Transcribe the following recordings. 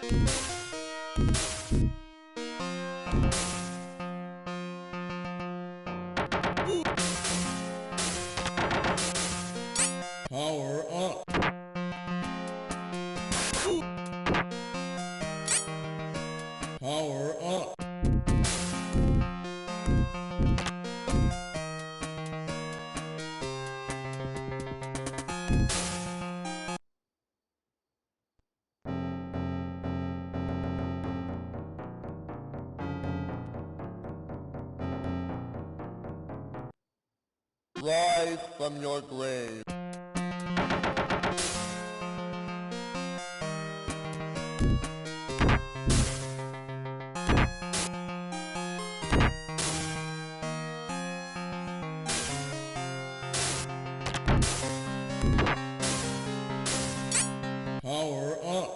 Power up. Power up. Rise from your grave. Power up.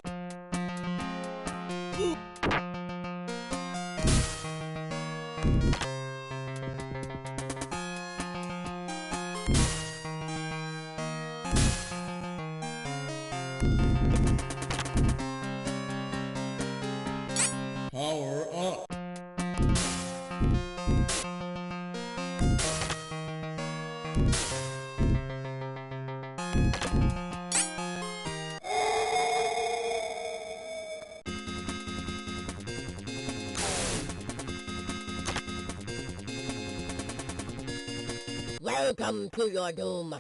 Power up. Welcome to your doom.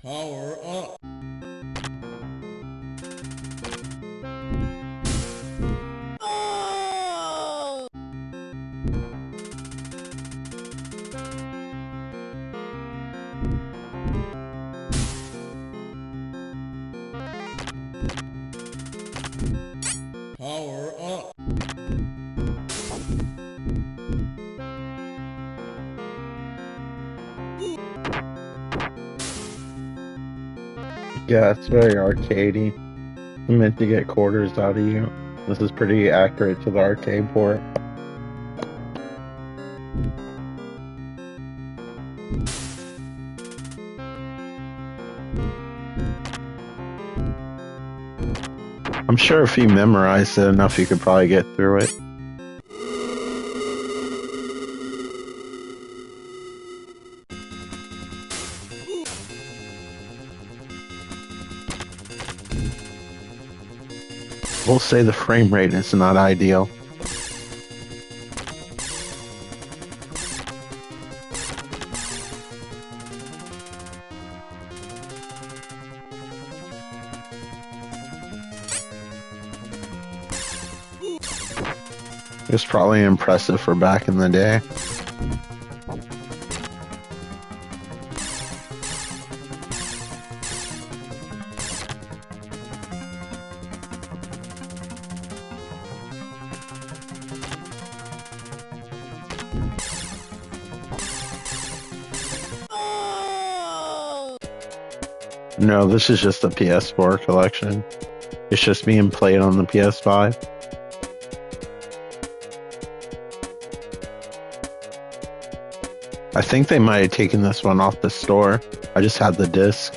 Power up. Power up. Yeah, it's very arcadey. I meant to get quarters out of you. This is pretty accurate to the arcade port. I'm sure if you memorize it enough, you could probably get through it. We'll say the frame rate is not ideal. It was probably impressive for back in the day. No, this is just the PS4 collection. It's just being played on the PS5. I think they might have taken this one off the store. I just had the disc.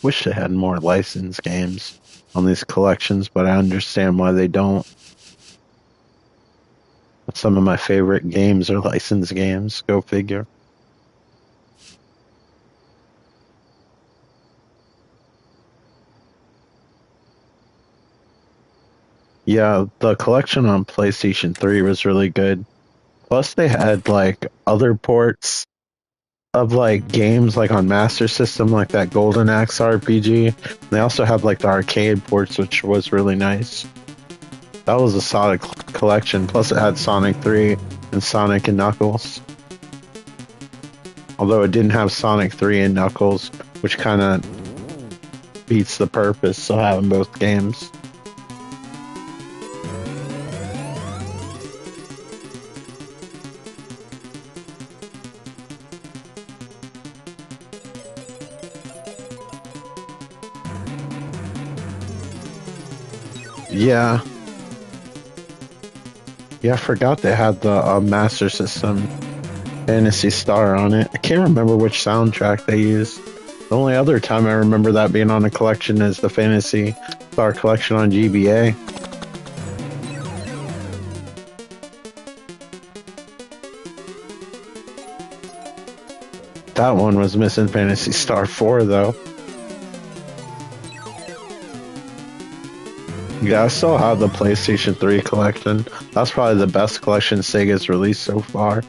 Wish they had more licensed games on these collections, but I understand why they don't. Some of my favorite games are licensed games. Go figure. Yeah, the collection on PlayStation 3 was really good. Plus, they had like other ports of like games like on Master System, like that Golden Axe RPG. They also have like the arcade ports, which was really nice. That was a solid collection. Plus, it had Sonic 3 and Sonic and Knuckles. Although it didn't have Sonic 3 and Knuckles, which kind of beats the purpose of having both games. Yeah. Yeah, I forgot they had the Master System Fantasy Star on it. I can't remember which soundtrack they used. The only other time I remember that being on a collection is the Fantasy Star collection on GBA. That one was missing Fantasy Star 4 though. Yeah, I still have the PlayStation 3 collection. That's probably the best collection Sega's released so far.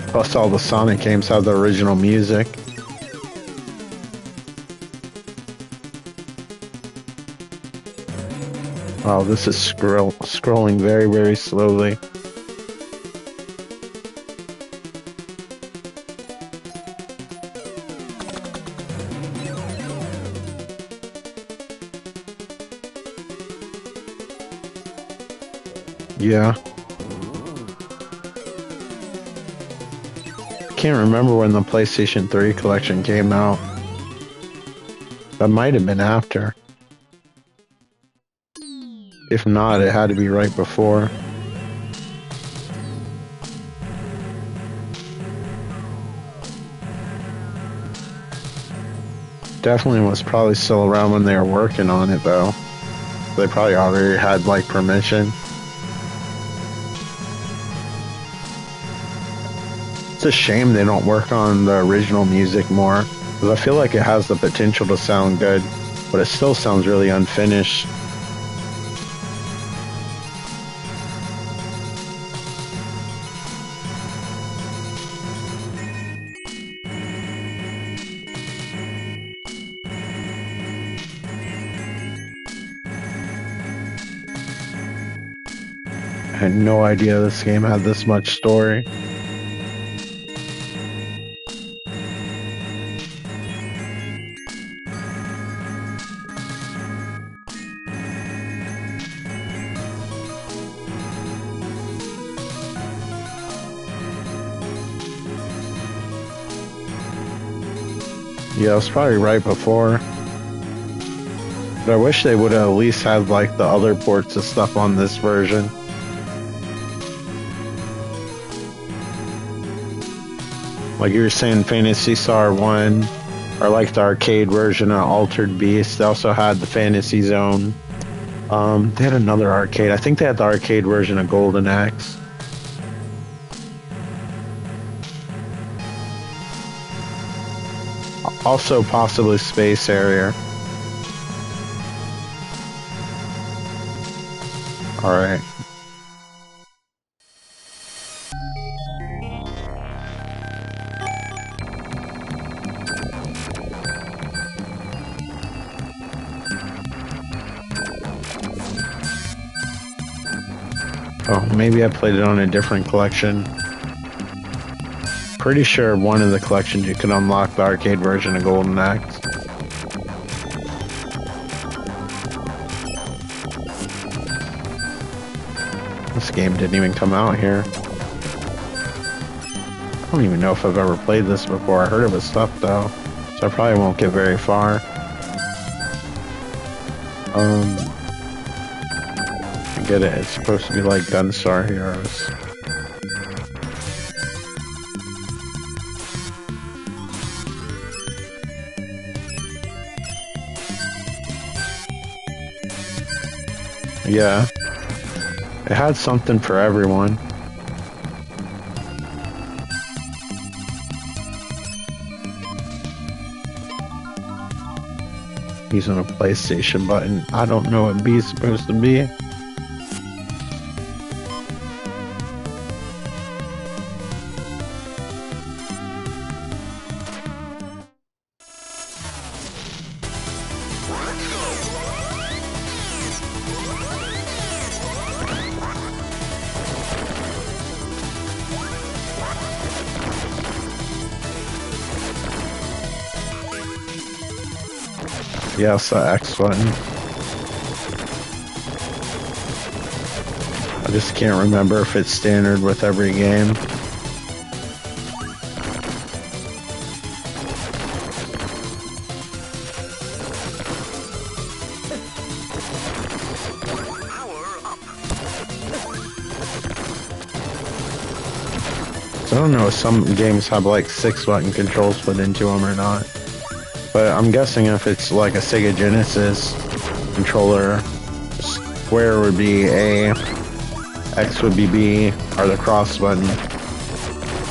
Plus all the Sonic games have the original music. Wow, this is scrolling very, very slowly. Yeah. Can't remember when the PlayStation 3 collection came out. That might have been after. If not, it had to be right before. Definitely was probably still around when they were working on it though. They probably already had like permission. It's a shame they don't work on the original music more, because I feel like it has the potential to sound good, but it still sounds really unfinished. I had no idea this game had this much story. Yeah, it was probably right before. But I wish they would have at least had like the other ports of stuff on this version. Like you were saying, Fantasy Star 1, or like the arcade version of Altered Beast. They also had the Fantasy Zone. They had another arcade. I think they had the arcade version of Golden Axe. Also possibly Space Harrier. Alright. Oh, maybe I played it on a different collection. pretty sure one of the collections you can unlock the arcade version of Golden Axe. This game didn't even come out here. I don't even know if I've ever played this before. I heard it was stuff though, so I probably won't get very far. I get it. It's supposed to be like Gunstar Heroes. Yeah. It had something for everyone. Using a PlayStation button. I don't know what B is supposed to be. Yeah, it's the X button. I just can't remember if it's standard with every game. So I don't know if some games have like 6-button controls put into them or not. But I'm guessing if it's like a Sega Genesis controller, square would be A, X would be B, or the cross button,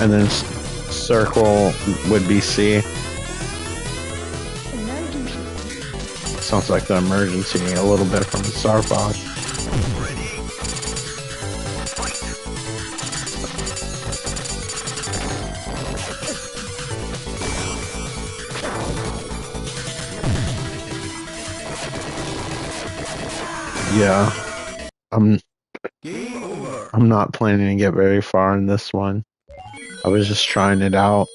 and then circle would be C. Sounds like the emergency a little bit from Star Fox. Yeah, I'm not planning to get very far in this one. I was just trying it out.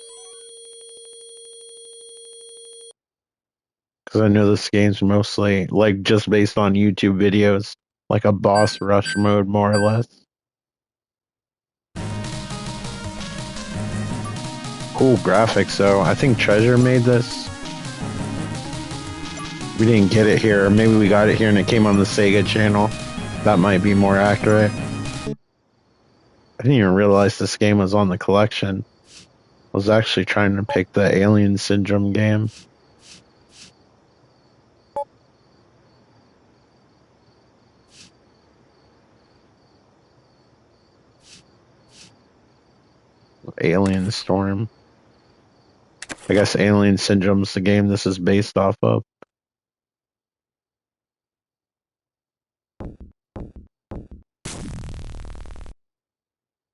Because I know this game's mostly, like, just based on YouTube videos. Like a boss rush mode, more or less. Cool graphics, though. I think Treasure made this. We didn't get it here. Or maybe we got it here and it came on the Sega channel. That might be more accurate. I didn't even realize this game was on the collection. I was actually trying to pick the Alien Syndrome game. Alien Storm. I guess Alien Syndrome's the game this is based off of.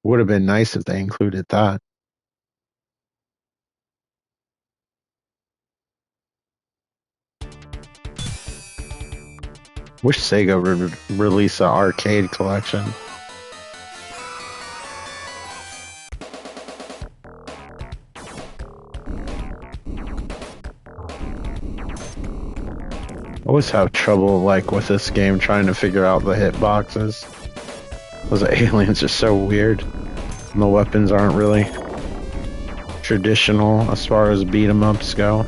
Would have been nice if they included that. Wish Sega would release an arcade collection. I always have trouble, like, with this game trying to figure out the hitboxes. Those aliens are so weird. And the weapons aren't really traditional as far as beat 'em ups go.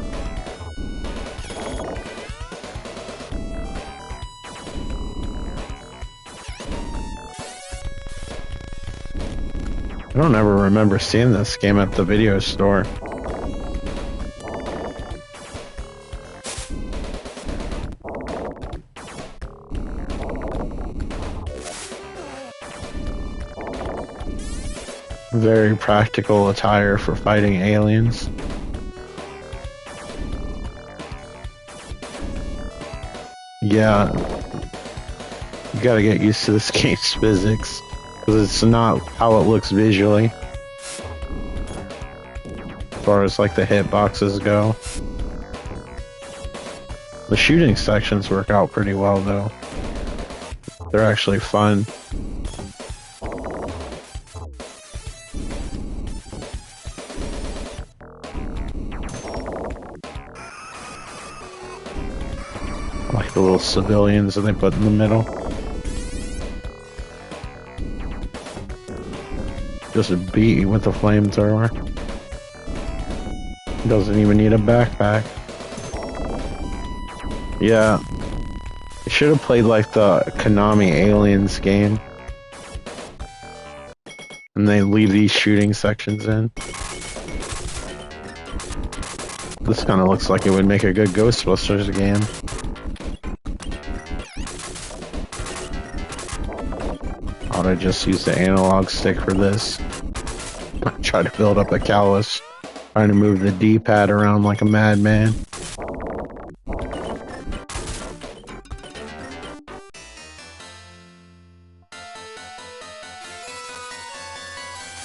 I don't ever remember seeing this game at the video store. Very practical attire for fighting aliens. Yeah, you gotta get used to this game's physics, because it's not how it looks visually. As far as like the hitboxes go. The shooting sections work out pretty well though. They're actually fun. little civilians that they put in the middle. Just a bee with a flamethrower. Doesn't even need a backpack. Yeah. I should have played like the Konami Aliens game. And they leave these shooting sections in. This kind of looks like it would make a good Ghostbusters game. Ought to just use the analog stick for this. Try to build up a callus. Trying to move the D-pad around like a madman.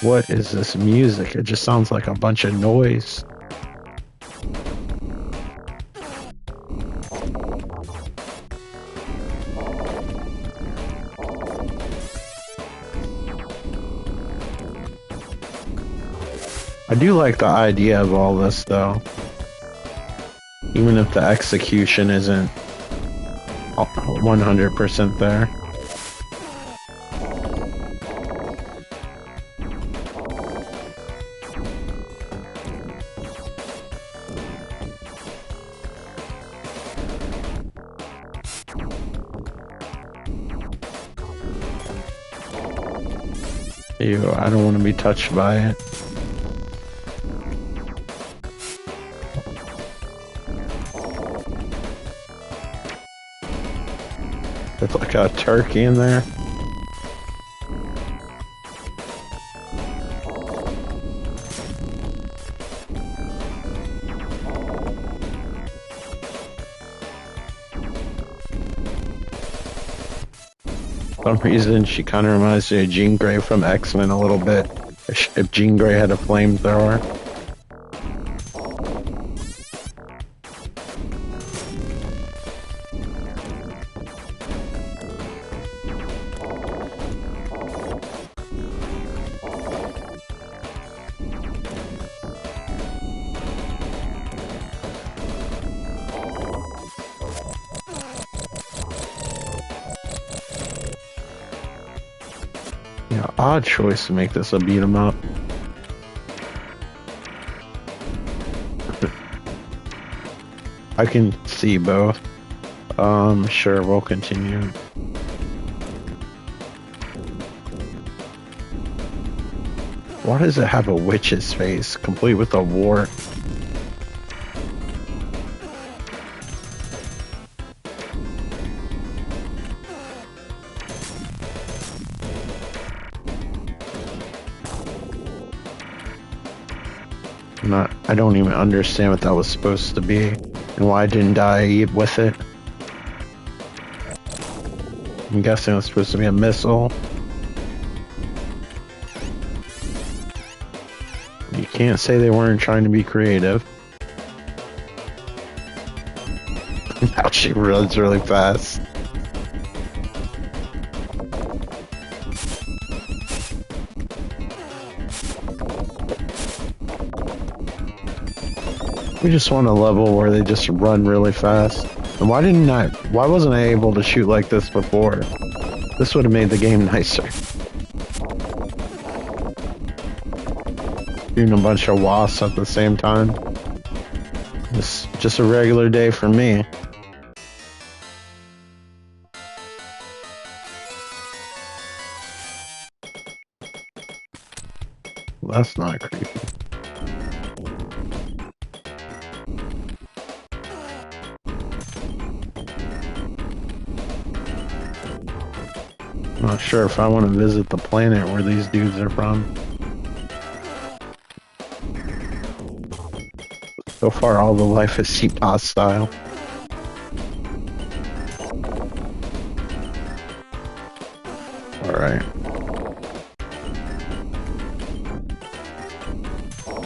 What is this music? It just sounds like a bunch of noise. I do like the idea of all this, though. Even if the execution isn't 100% there. Ew, I don't want to be touched by it. There's like a turkey in there. For some reason, she kind of reminds me of Jean Grey from X-Men a little bit. If Jean Grey had a flamethrower. Yeah, odd choice to make this a beat 'em up. I can see both. Sure, we'll continue. Why does it have a witch's face, complete with a wart? I don't even understand what that was supposed to be, and why I didn't die with it. I'm guessing it's supposed to be a missile. You can't say they weren't trying to be creative. Now she runs really fast. We just want a level where they just run really fast. And why wasn't I able to shoot like this before? This would have made the game nicer. Shooting a bunch of wasps at the same time. It's just a regular day for me. Well, that's not creepy. Not sure if I want to visit the planet where these dudes are from. So far, all the life has seemed hostile. Alright.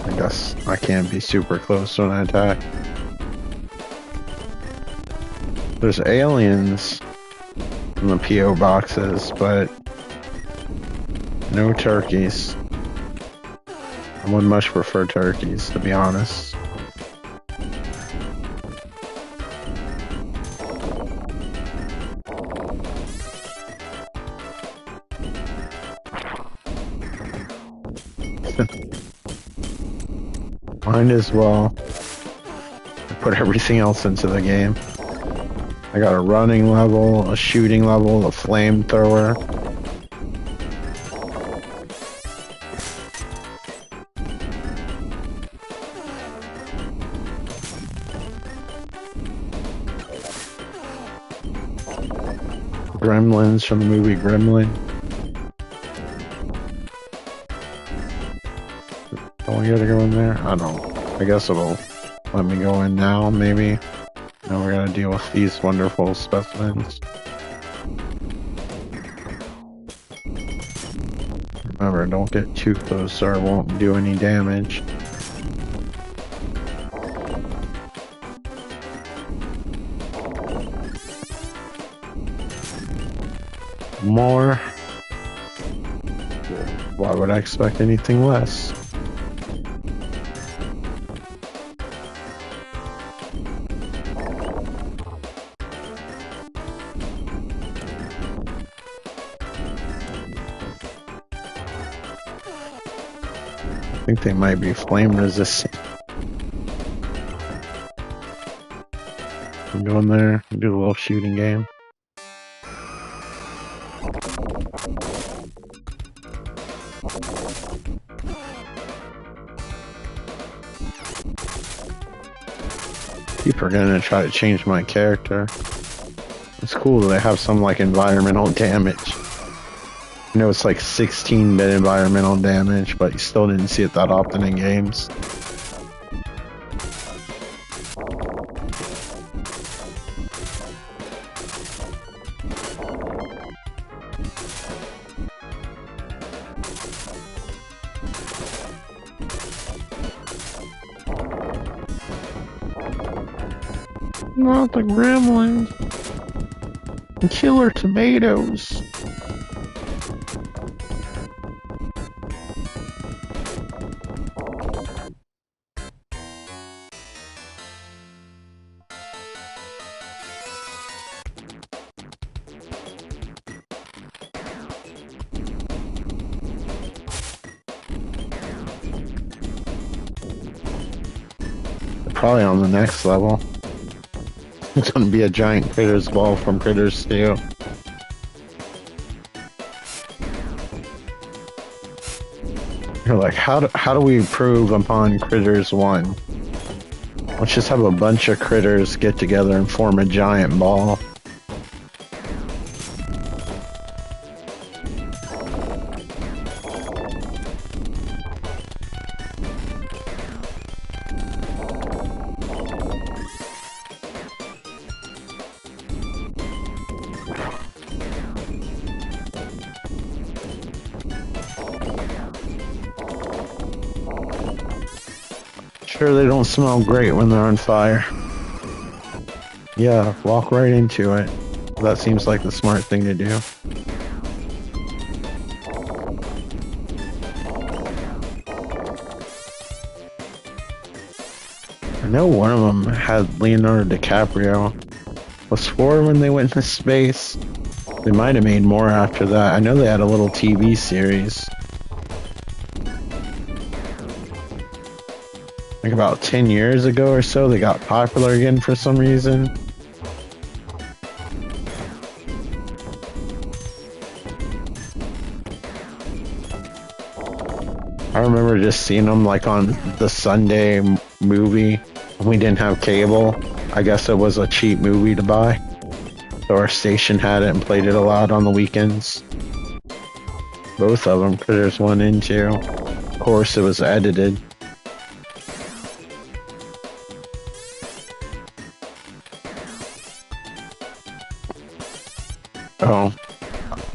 I guess I can't be super close when I attack. There's aliens in the P.O. boxes, but no turkeys. I would much prefer turkeys, to be honest. Might as well put everything else into the game. I got a running level, a shooting level, a flamethrower. Gremlins from the movie Gremlin. Don't we gotta go in there? I don't. I guess it'll let me go in now, maybe. Now we're gonna deal with these wonderful specimens. Remember, don't get too close or it won't do any damage. More. Why would I expect anything less? I think they might be flame resistant. I'm going there, do a little shooting game. Keep forgetting to try to change my character. It's cool that they have some like environmental damage. I know it's like 16-bit environmental damage, but you still didn't see it that often in games. Not the gremlins. Killer tomatoes. Probably on the next level. It's gonna be a giant Critters ball from Critters 2. You're like, how do we improve upon Critters 1? Let's just have a bunch of critters get together and form a giant ball. Sure, they don't smell great when they're on fire. Yeah, walk right into it. That seems like the smart thing to do. I know one of them had Leonardo DiCaprio. Was 4 when they went into space? They might have made more after that. I know they had a little TV series. Like about 10 years ago or so, they got popular again for some reason. I remember just seeing them like on the Sunday movie when we didn't have cable. I guess it was a cheap movie to buy. So our station had it and played it a lot on the weekends. Both of them, Critters 1 and 2. Of course, it was edited. Oh,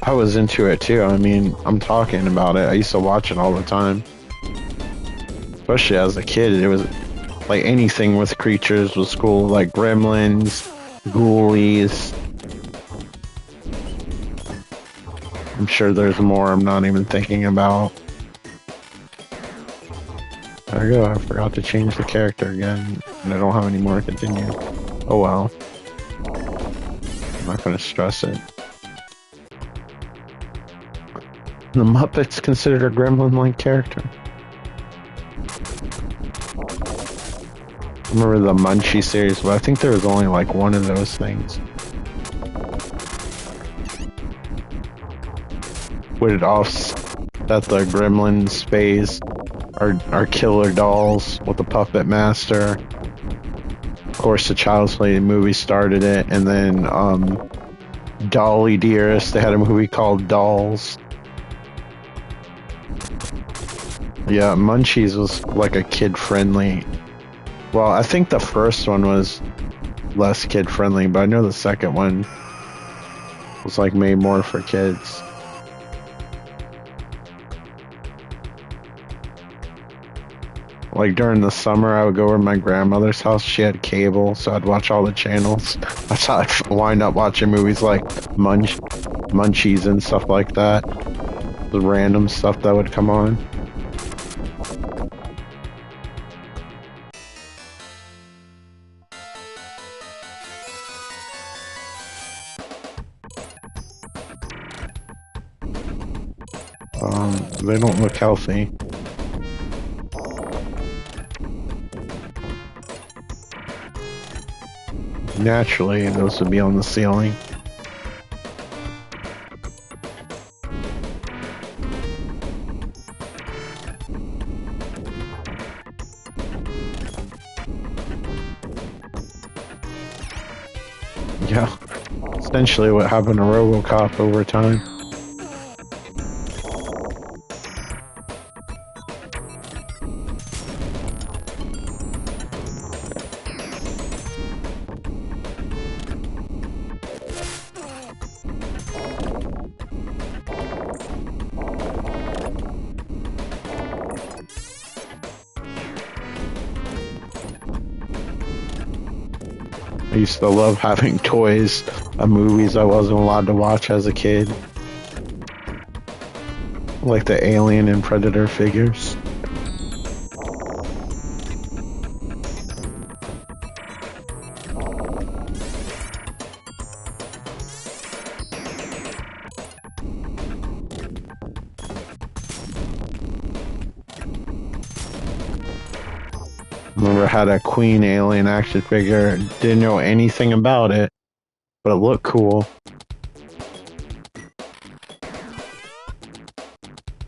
I was into it too. I mean, I'm talking about it. I used to watch it all the time. Especially as a kid, it was like anything with creatures was cool. Like gremlins, ghoulies. I'm sure there's more I'm not even thinking about. There we go. I forgot to change the character again. And I don't have any more to continue. Oh well. I'm not going to stress it. The Muppets considered a gremlin-like character. remember the Munchie series, but I think there was only like one of those things. Would it offset the Gremlins phase? Our killer dolls with the Puppet Master. Of course, the Child's Play movie started it, and then Dolly Dearest, they had a movie called Dolls. Yeah, Munchies was like a kid-friendly. Well, I think the first one was less kid-friendly, but I know the second one was like made more for kids. Like during the summer, I would go over to my grandmother's house. She had cable, so I'd watch all the channels. That's how I'd wind up watching movies like Munchies and stuff like that. The random stuff that would come on. They don't look healthy. Naturally, those would be on the ceiling. Yeah, essentially what happened to RoboCop over time. I used to love having toys of movies I wasn't allowed to watch as a kid. Like the Alien and Predator figures. Remember, I had a Queen Alien action figure. Didn't know anything about it, but it looked cool.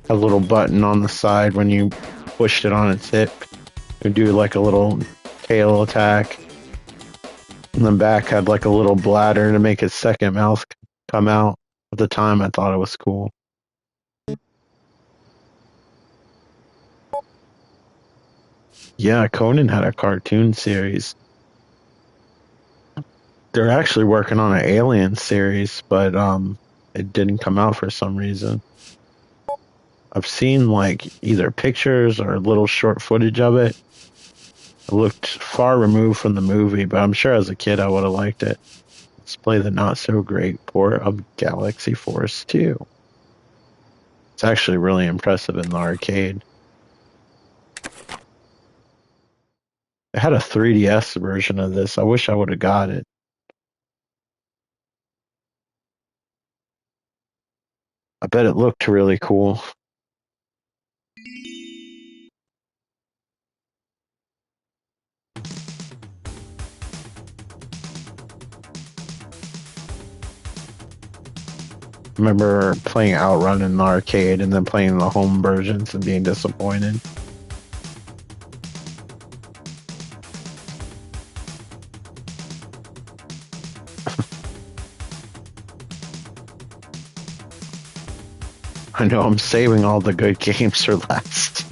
Had a little button on the side when you pushed it on its hip. It would do like a little tail attack. And the back had like a little bladder to make its second mouth come out. At the time, I thought it was cool. Yeah, Conan had a cartoon series. They're actually working on an Alien series, but it didn't come out for some reason. I've seen like either pictures or little short footage of it. It looked far removed from the movie, but I'm sure as a kid I would have liked it. Let's play the not so great port of Galaxy Force 2. It's actually really impressive in the arcade. It had a 3DS version of this. I wish I would have got it. I bet it looked really cool. Remember playing Outrun in the arcade and then playing the home versions and being disappointed. I know, I'm saving all the good games for last.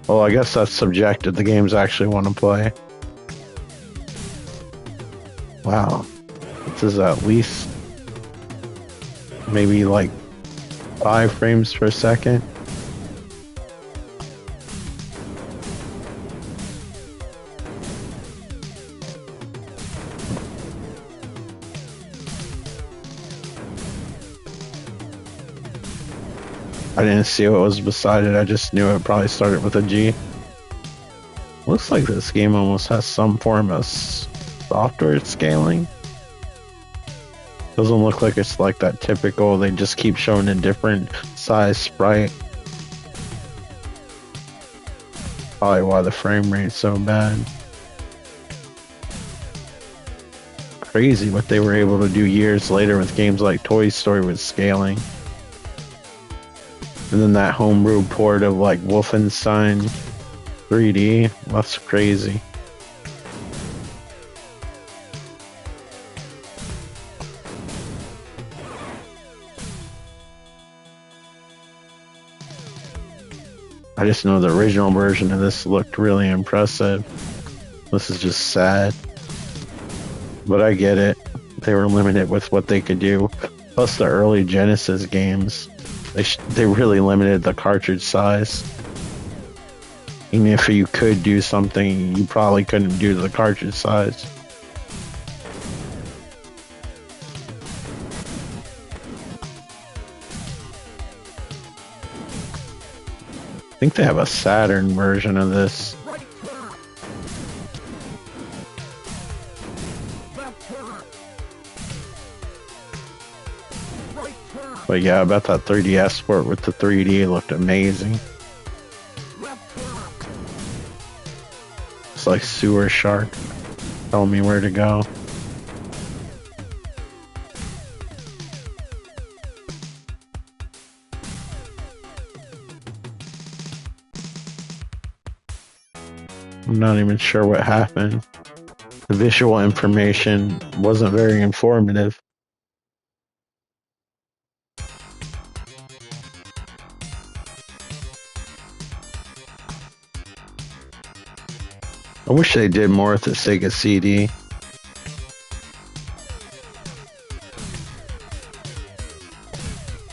Well, I guess that's subjective. The games I actually want to play. Wow. This is at least maybe like 5 frames per second. I didn't see what was beside it. I just knew it probably started with a G. Looks like this game almost has some form of software scaling. Doesn't look like it's like that typical, they just keep showing a different size sprite. Probably why the frame rate's so bad. Crazy what they were able to do years later with games like Toy Story with scaling. And then that homebrew port of like Wolfenstein 3D. That's crazy. I just know the original version of this looked really impressive. This is just sad. But I get it. They were limited with what they could do. Plus the early Genesis games, they really limited the cartridge size. Even if you could do something, you probably couldn't do the cartridge size. I think they have a Saturn version of this. But yeah, I bet that 3DS port with the 3D looked amazing. It's like Sewer Shark telling me where to go. I'm not even sure what happened. The visual information wasn't very informative. I wish they did more with the Sega CD.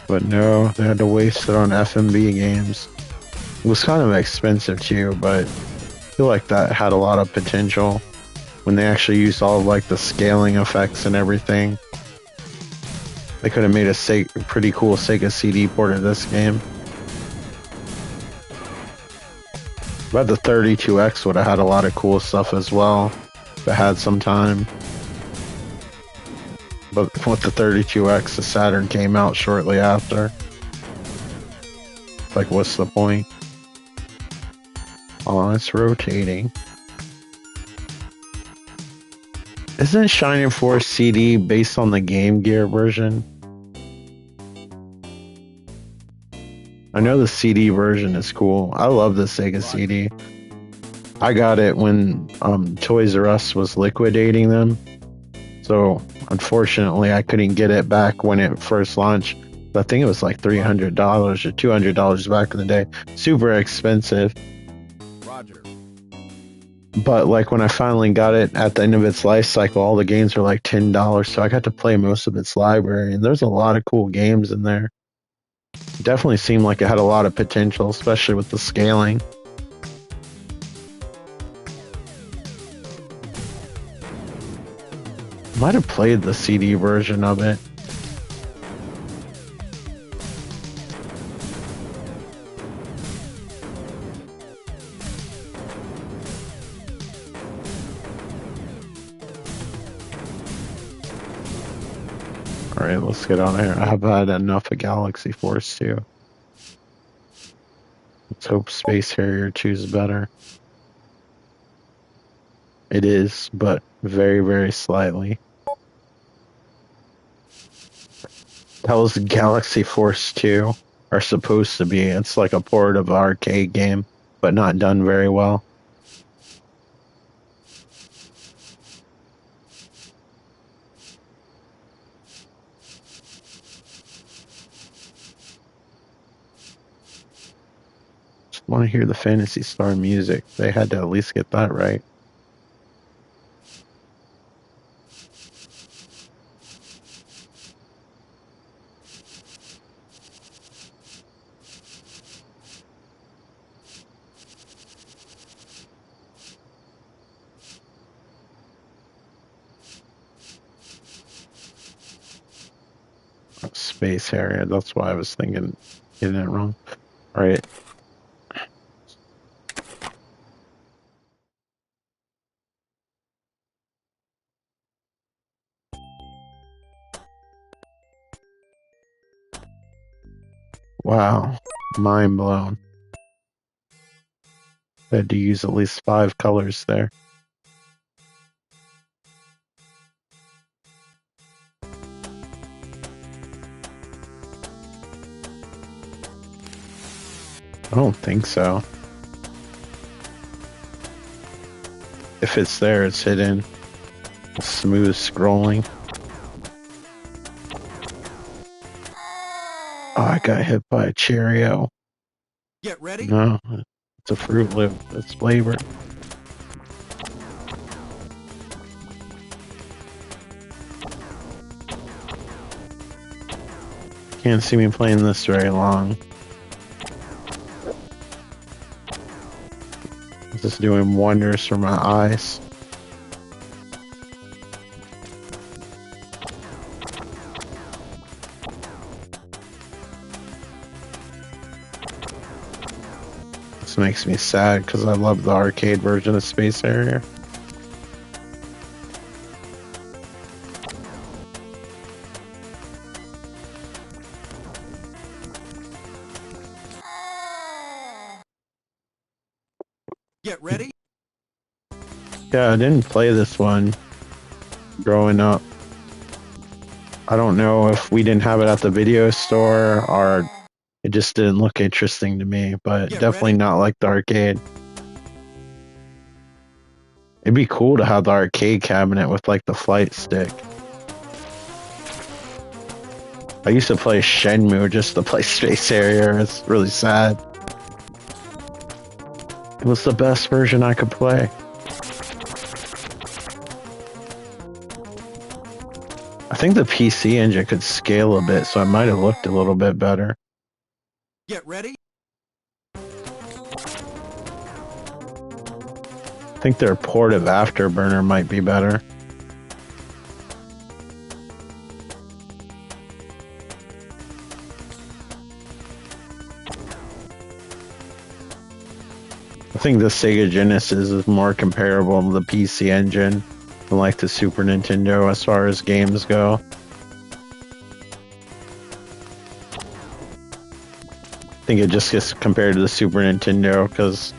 But no, they had to waste it on FMV games. It was kind of expensive too, but I feel like that had a lot of potential when they actually used all of like the scaling effects and everything. They could have made a pretty cool Sega CD port of this game. But the 32X would have had a lot of cool stuff as well if it had some time. But with the 32X, the Saturn came out shortly after. Like, what's the point? Oh, it's rotating. Isn't Shining Force CD based on the Game Gear version? I know the CD version is cool. I love the Sega CD. I got it when Toys R Us was liquidating them. So, unfortunately, I couldn't get it back when it first launched. I think it was like $300 or $200 back in the day. Super expensive. Roger. But like when I finally got it at the end of its life cycle, all the games were like $10. So I got to play most of its library. And there's a lot of cool games in there. Definitely seemed like it had a lot of potential, especially with the scaling. Might have played the CD version of it. Alright, let's get on here. I've had enough of Galaxy Force 2. Let's hope Space Harrier 2 is better. It is, but very, very slightly. That was Galaxy Force 2 are supposed to be. It's like a port of an arcade game, but not done very well. Just want to hear the Phantasy Star music. They had to at least get that right. Space Harrier, that's why I was thinking, getting it wrong. Alright. Wow. Mind blown. I had to use at least 5 colors there. I don't think so. If it's there, it's hidden. Smooth scrolling. Oh, I got hit by a Cheerio. Get ready. No, it's a Fruit Loop. It's flavored. Can't see me playing this very long. This is doing wonders for my eyes. This makes me sad because I love the arcade version of Space Harrier. Get ready. Yeah, I didn't play this one growing up. I don't know if we didn't have it at the video store or it just didn't look interesting to me, but Get definitely ready. not like the arcade. It'd be cool to have the arcade cabinet with like the flight stick. I used to play Shenmue just to play Space Harrier. It's really sad. It was the best version I could play. I think the PC engine could scale a bit, so it might have looked a little bit better. Get ready. I think their port of Afterburner might be better. I think the Sega Genesis is more comparable to the PC engine than like the Super Nintendo as far as games go. I think it just gets compared to the Super Nintendo because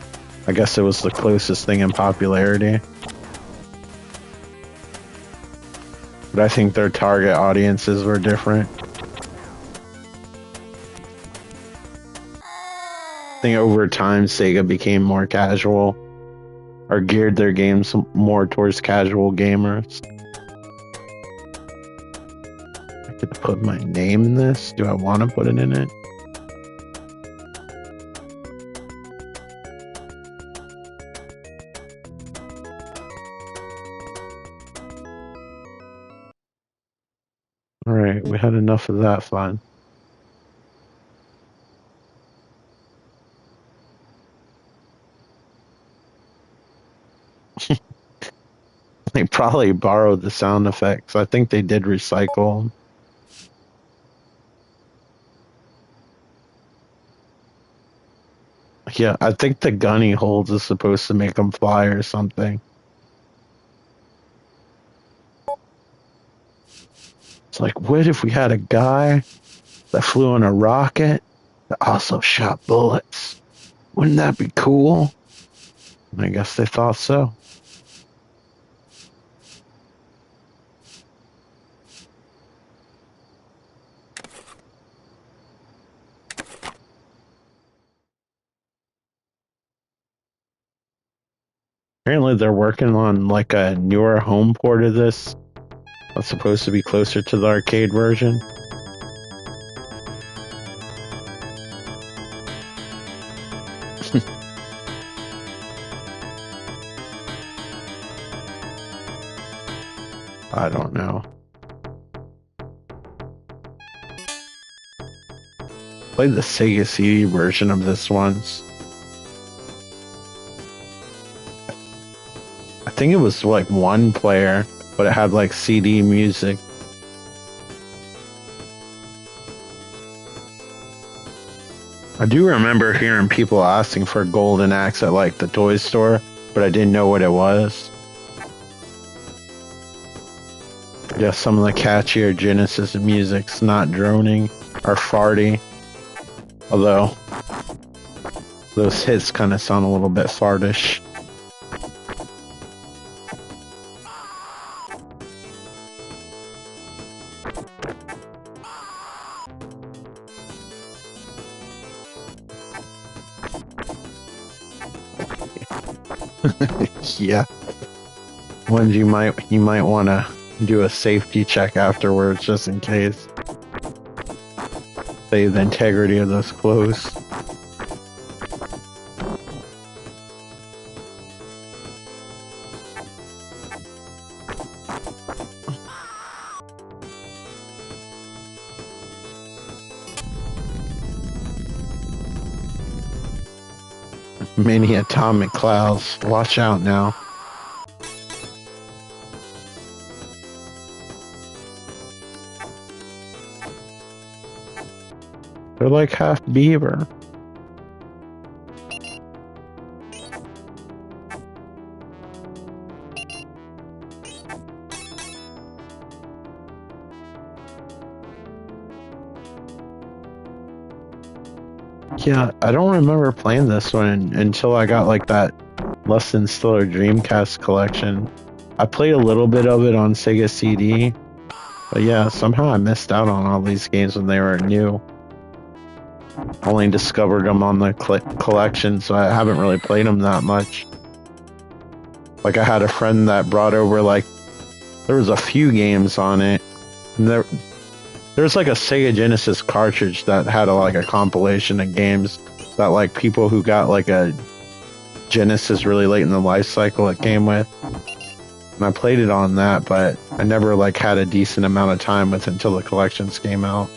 I guess it was the closest thing in popularity. But I think their target audiences were different. I think over time Sega became more casual or geared their games more towards casual gamers. I could put my name in this. Do I want to put it in it? Alright, we had enough of that fun. They probably borrowed the sound effects. I think they did recycle them. Yeah, I think the gun he holds is supposed to make them fly or something. It's like, what if we had a guy that flew on a rocket that also shot bullets? Wouldn't that be cool? And I guess they thought so. Apparently they're working on like a newer home port of this that's supposed to be closer to the arcade version. I don't know. Played the Sega CD version of this once. I think it was like one player, but it had like CD music. I do remember hearing people asking for Golden Axe at like the toy store, but I didn't know what it was. Yeah, some of the catchier Genesis music's not droning or farty. Although those hits kind of sound a little bit fartish. Yeah. Ones you might want to do a safety check afterwards just in case. Save the integrity of those clothes. Mini atomic clouds. Watch out now. They're like half beaver. Yeah, I don't remember playing this one until I got like that Less Than Stellar Dreamcast collection. I played a little bit of it on Sega CD, but yeah, somehow I missed out on all these games when they were new. Only discovered them on the collection, so I haven't really played them that much. Like I had a friend that brought over like there was a few games on it, and there's like a Sega Genesis cartridge that had like a compilation of games that like people who got like a Genesis really late in the life cycle it came with. And I played it on that, but I never like had a decent amount of time with it until the collections came out.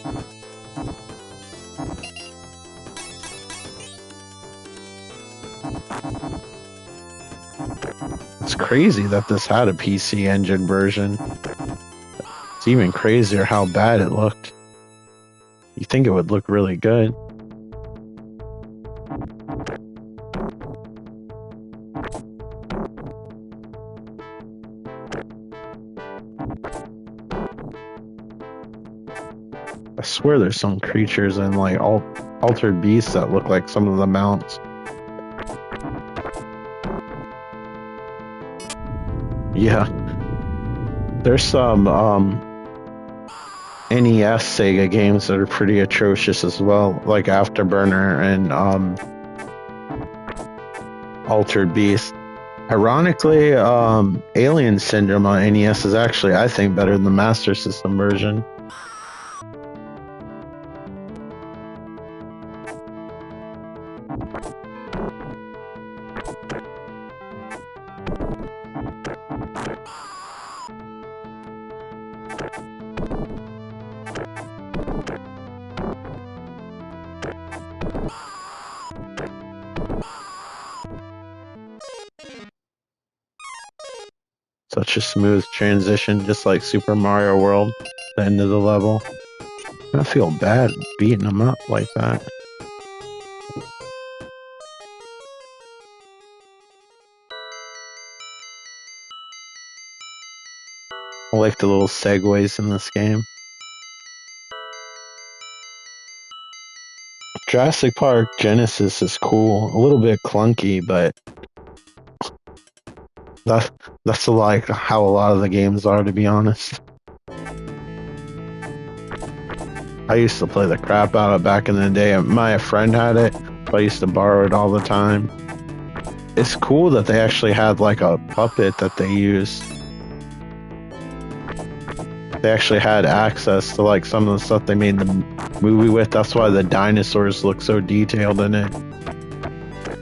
It's crazy that this had a PC Engine version. It's even crazier how bad it looked. You think it would look really good. I swear there's some creatures in like Altered Beasts that look like some of the mounts. Yeah. There's some NES Sega games that are pretty atrocious as well, like Afterburner and Altered Beast. Ironically, Alien Syndrome on NES is actually, I think, better than the Master System version. Such a smooth transition, just like Super Mario World, the end of the level. I feel bad beating them up like that. I like the little segues in this game. Jurassic Park Genesis is cool. A little bit clunky, but that's like how a lot of the games are, to be honest. I used to play the crap out of it back in the day. My friend had it, but I used to borrow it all the time. It's cool that they actually had like a puppet that they used. They actually had access to like some of the stuff they made the movie with. That's why the dinosaurs look so detailed in it.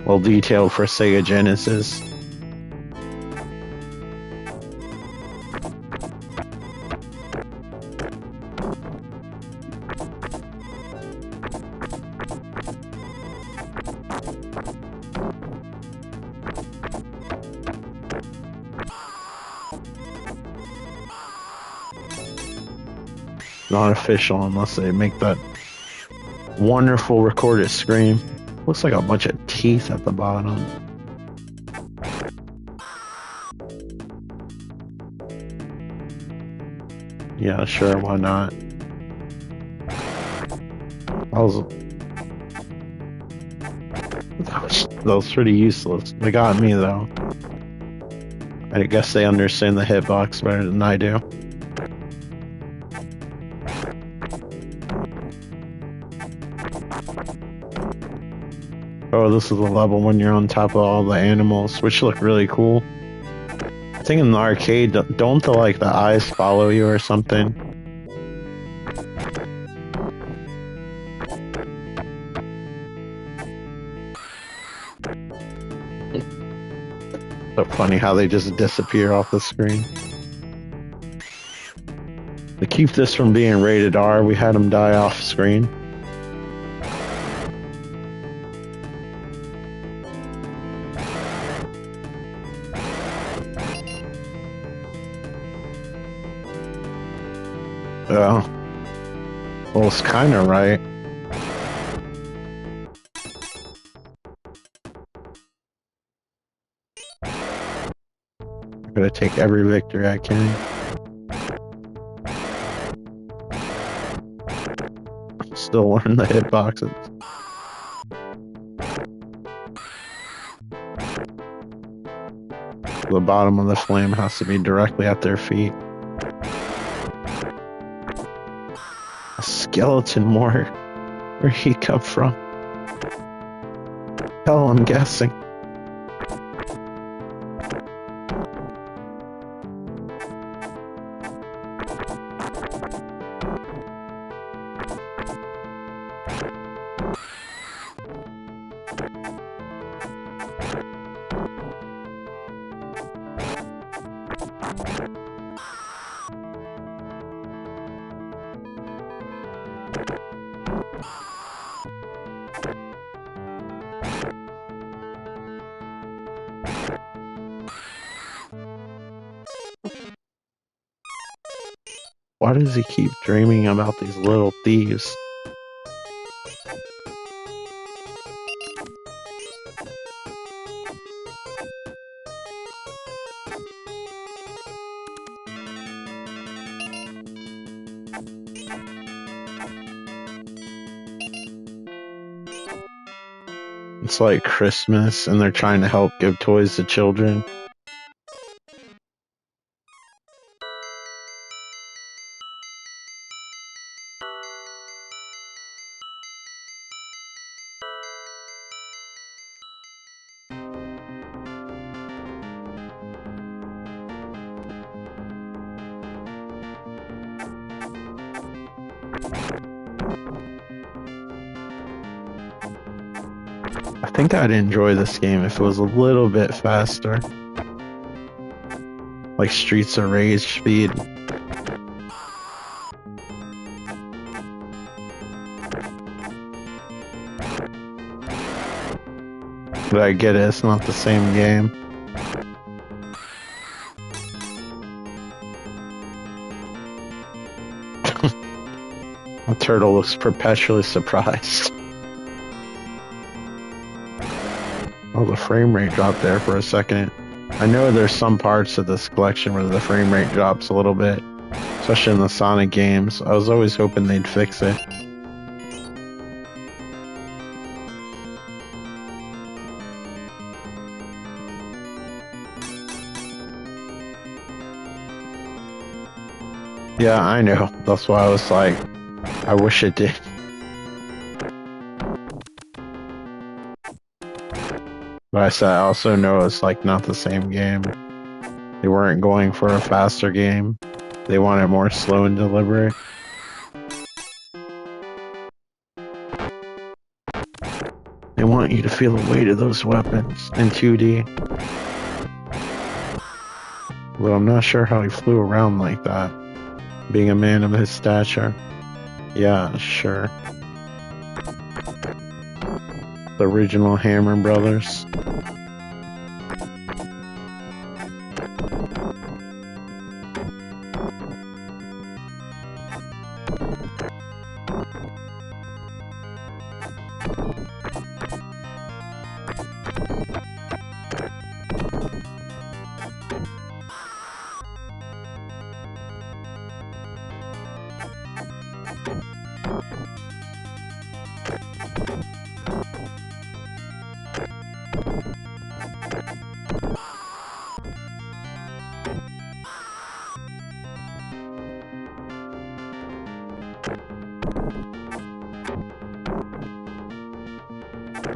Well detailed for Sega Genesis. Not official unless they make that wonderful recorded scream. Looks like a bunch of teeth at the bottom. Yeah, sure, why not? That was pretty useless. They got me though. I guess they understand the hitbox better than I do. Oh, this is the level when you're on top of all the animals, which look really cool. I think in the arcade, don't the eyes follow you or something? So funny how they just disappear off the screen. To keep this from being rated R, we had them die off screen. Oh. Well, it's kind of right. I'm gonna take every victory I can. Still learn the hitboxes. The bottom of the flame has to be directly at their feet. A skeleton more. Where'd he come from? Hell, I'm guessing. Why does he keep dreaming about these little thieves? It's like Christmas and they're trying to help give toys to children. I think I'd enjoy this game if it was a little bit faster. Like Streets of Rage speed. But I get it, it's not the same game. The turtle looks perpetually surprised. Oh, the frame rate dropped there for a second. I know there's some parts of this collection where the frame rate drops a little bit, especially in the Sonic games. I was always hoping they'd fix it. Yeah, I know. That's why I was like, I wish it did. But I said I also know it's like not the same game. They weren't going for a faster game. They wanted more slow and deliberate. They want you to feel the weight of those weapons in 2D. But I'm not sure how he flew around like that. Being a man of his stature. Yeah, sure. The original Hammer Brothers.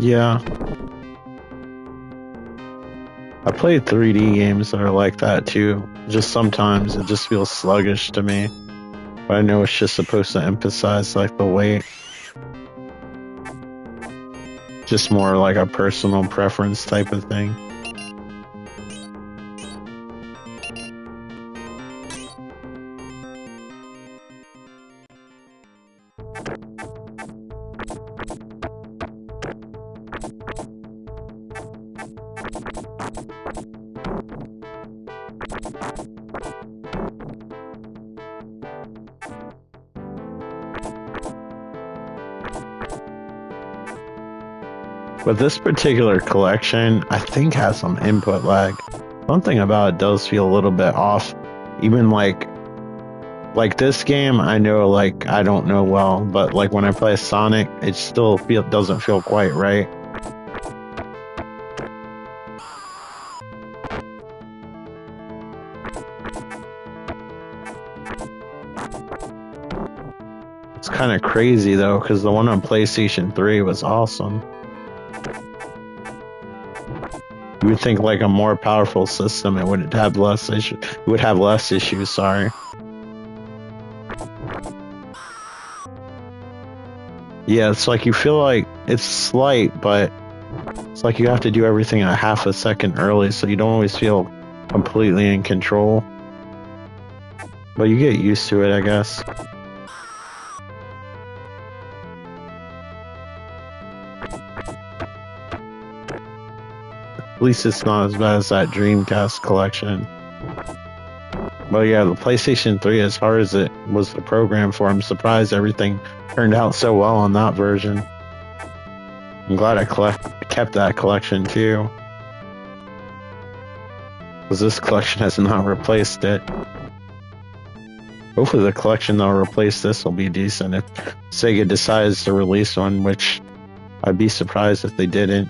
Yeah. I played 3D games that are like that too. Just sometimes it just feels sluggish to me. But I know it's just supposed to emphasize like the weight. Just more like a personal preference type of thing. But this particular collection, I think, has some input lag. Something about it does feel a little bit off. Even like this game, I know, like, I don't know well, but like when I play Sonic, it still doesn't feel quite right. It's kind of crazy though, because the one on PlayStation 3 was awesome. You would think like a more powerful system, it would have less issues. It would have less issues. Sorry. Yeah, it's like you feel like it's slight, but it's like you have to do everything a half a second early, so you don't always feel completely in control. But you get used to it, I guess. At least it's not as bad as that Dreamcast collection. But yeah, the PlayStation 3, as hard as it was the program for, I'm surprised everything turned out so well on that version. I'm glad I kept that collection too. Because this collection has not replaced it. Hopefully the collection that'll replace this will be decent if Sega decides to release one, which I'd be surprised if they didn't.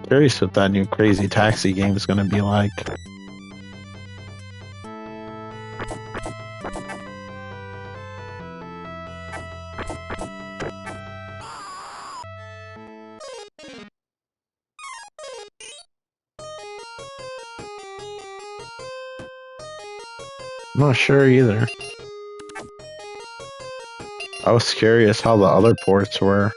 Curious what that new Crazy Taxi game is going to be like. I'm not sure either. I was curious how the other ports were.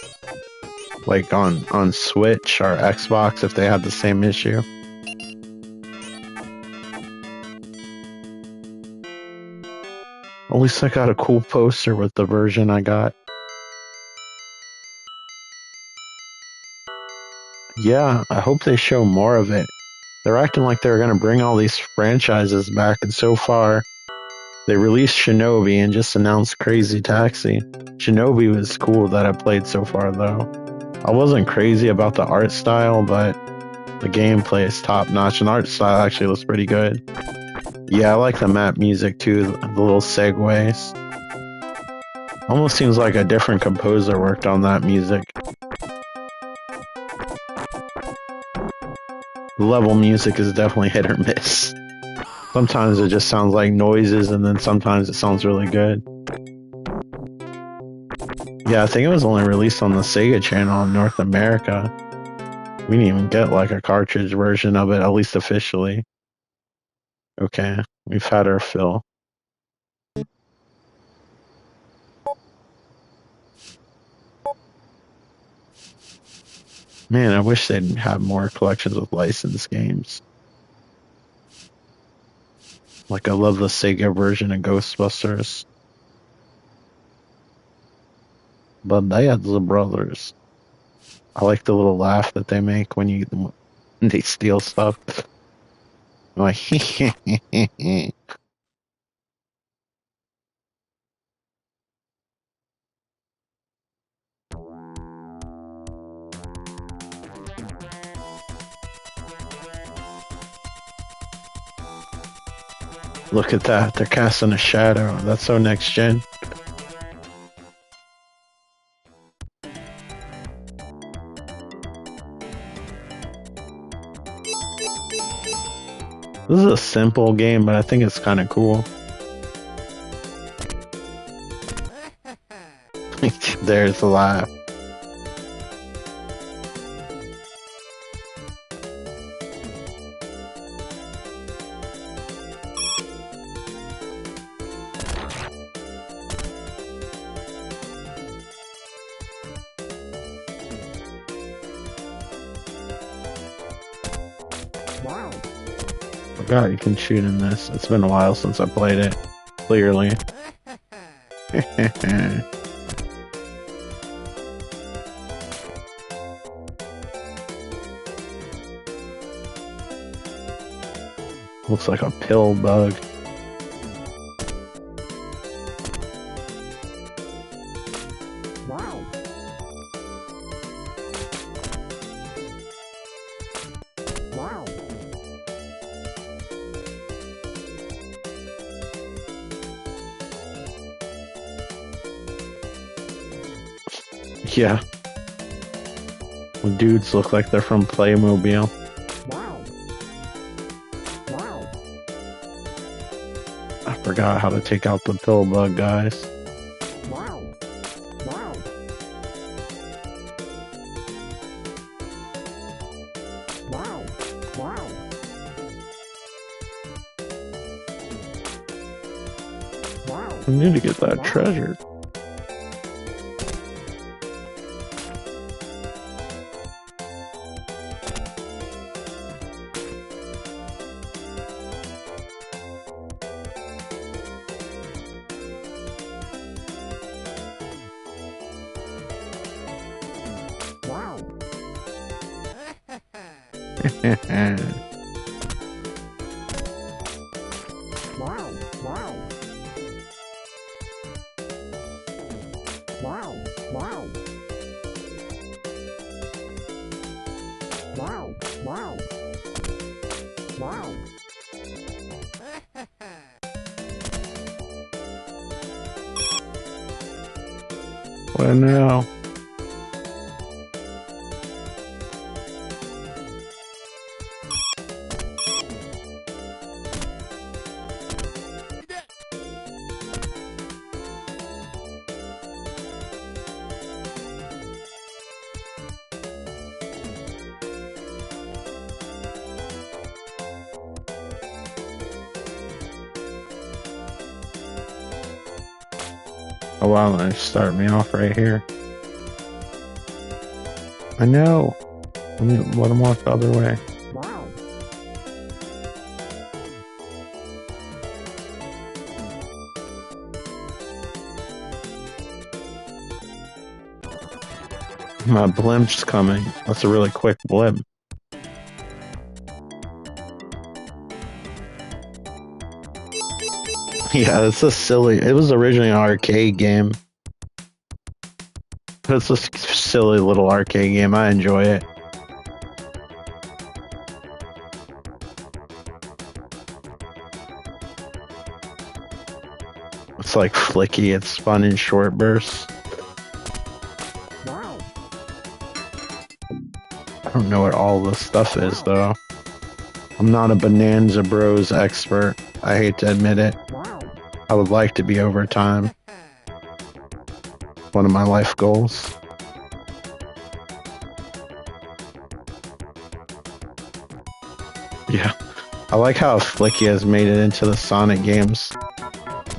Like on Switch or Xbox, if they had the same issue. At least I got a cool poster with the version I got. Yeah, I hope they show more of it. They're acting like they're gonna bring all these franchises back, and so far, they released Shinobi and just announced Crazy Taxi. Shinobi was cool that I played so far, though. I wasn't crazy about the art style, but the gameplay is top notch, and art style actually looks pretty good. Yeah, I like the map music too, the little segues. Almost seems like a different composer worked on that music. The level music is definitely hit or miss. Sometimes it just sounds like noises, and then sometimes it sounds really good. Yeah, I think it was only released on the Sega channel in North America. We didn't even get like a cartridge version of it, at least officially. Okay, we've had our fill. Man, I wish they'd have more collections with licensed games. Like, I love the Sega version of Ghostbusters. But they had the brothers. I like the little laugh that they make when they steal stuff. I'm like, look at that. They're casting a shadow. That's so next gen. This is a simple game, but I think it's kind of cool. There's the laugh. forgot you can shoot in this. It's been a while since I played it. Clearly. Looks like a pill bug. Wow. Wow. Yeah. The dudes look like they're from Playmobil. Wow. Wow. I forgot how to take out the pill bug, guys. Wow. Wow. Wow. Wow. Wow. I need to get that treasure. Wow. Wow. Wow. Wow. Wow. Wow. Wow. Wow. What now? Oh wow, they start me off right here. I know. Let them walk the other way. Wow. My blimp's coming. That's a really quick blimp. Yeah, it's a silly. It was originally an arcade game. It's a silly little arcade game. I enjoy it. It's like flicky. It's fun in short bursts. Wow. I don't know what all this stuff is, though. I'm not a Bonanza Bros expert. I hate to admit it. Wow. I would like to be over time. One of my life goals. Yeah. I like how Flicky has made it into the Sonic games.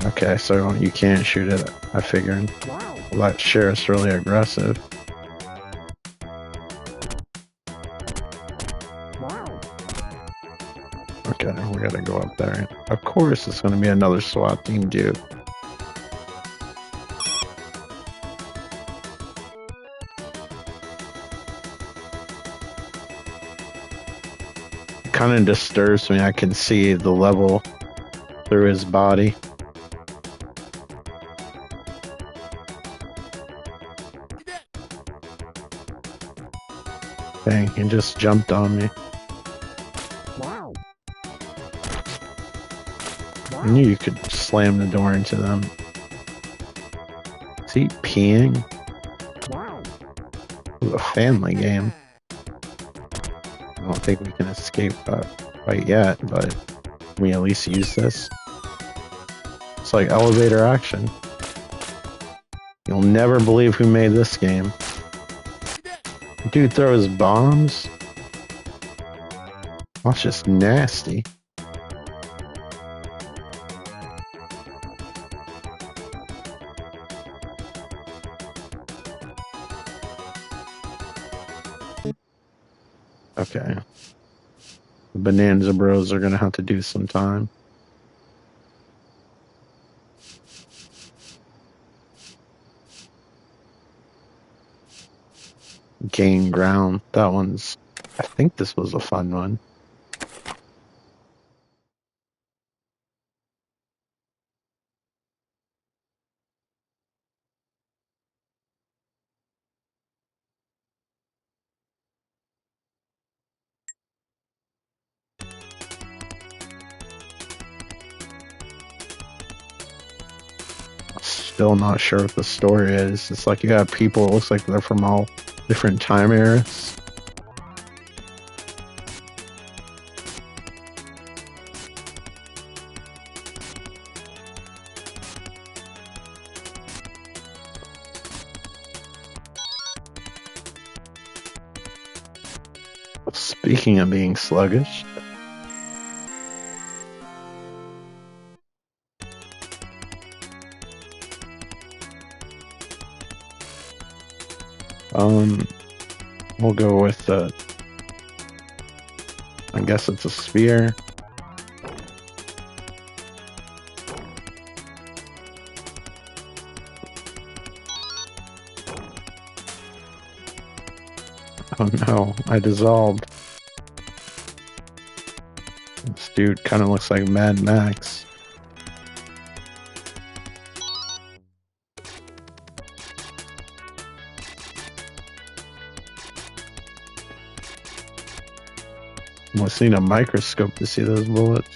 Okay, so you can't shoot it, I figured. Wow. Well, that sheriff's really aggressive. Wow. Okay, we gotta go up there. Of course, it's gonna be another SWAT team dude. It kind of disturbs me. I can see the level through his body. Dang, he just jumped on me. Wow. I knew you could slam the door into them. Is he peeing? Wow. It was a family game. I don't think we can escape quite yet, but can we at least use this? It's like elevator action. You'll never believe who made this game. Dude throws bombs? That's just nasty. Okay. The Bonanza Bros are gonna have to do some time. Gain ground. That one's. I think this was a fun one. Still not sure what the story is. It's like you have people, it looks like they're from all different time eras. Speaking of being sluggish, we'll go with I guess it's a sphere. Oh no, I dissolved. This dude kind of looks like Mad Max. Almost need a microscope to see those bullets.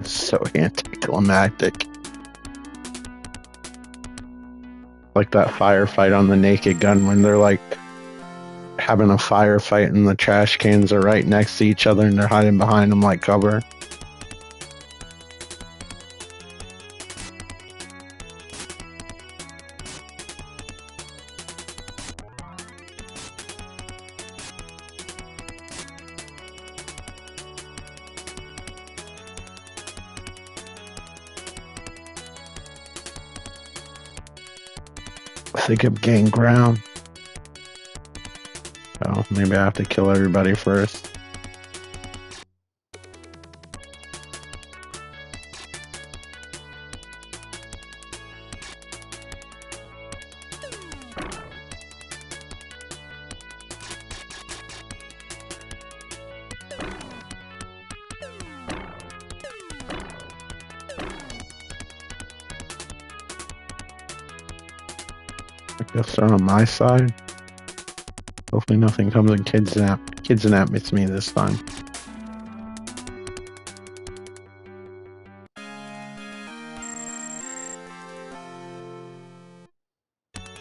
So anticlimactic. Like that firefight on the Naked Gun when they're like having a firefight and the trash cans are right next to each other and they're hiding behind them like cover. I think I've gained ground. Oh, maybe I have to kill everybody first. I guess they're on my side. Hopefully nothing comes and kidnaps me this time.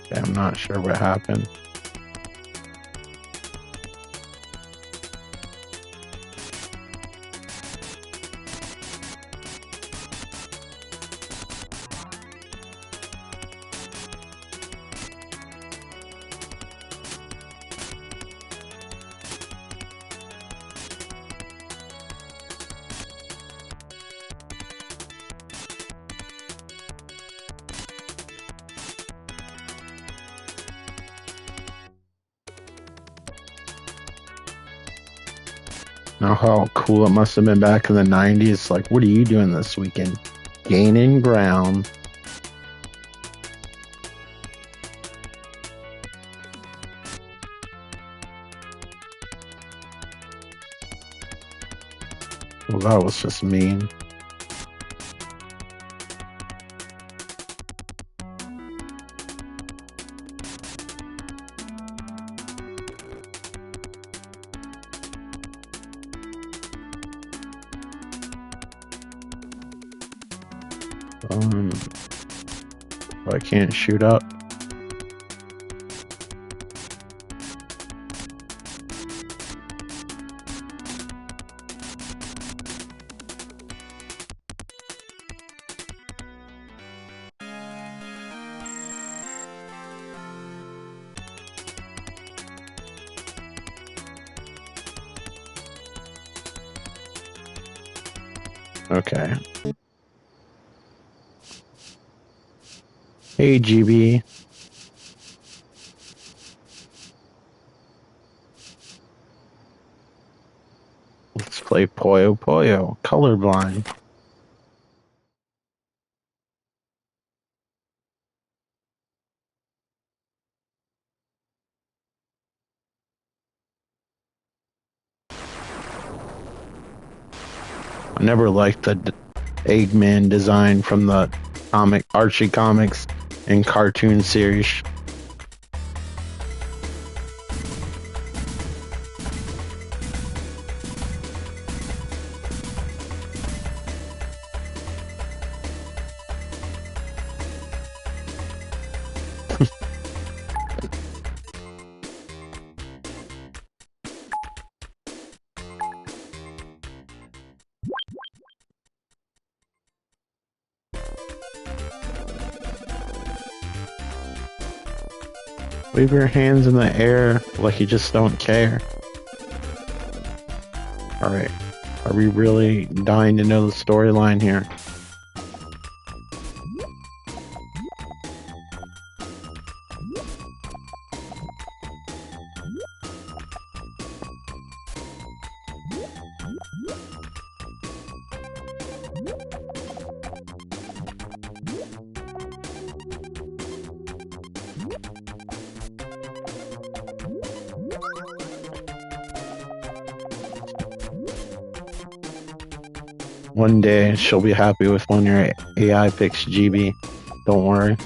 Yeah, I'm not sure what happened. Now, how cool it must have been back in the 90s. Like, what are you doing this weekend? Gaining ground. Well, that was just mean. I can't shoot up. Okay. Hey, GB. Let's play Puyo Puyo. Colorblind. I never liked the Eggman design from the Archie comics and cartoon series. Wave your hands in the air like you just don't care. Alright. Are we really dying to know the storyline here? One day she'll be happy with when your AI picks GB. Don't worry.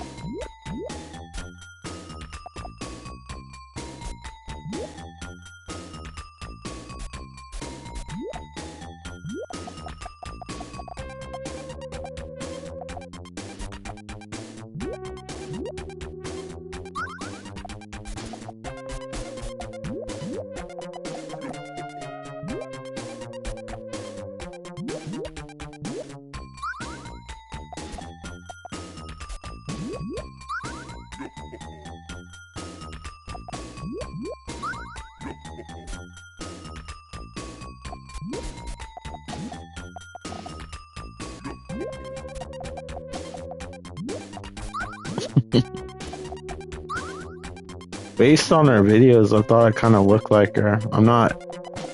Based on her videos, I thought it kind of looked like her.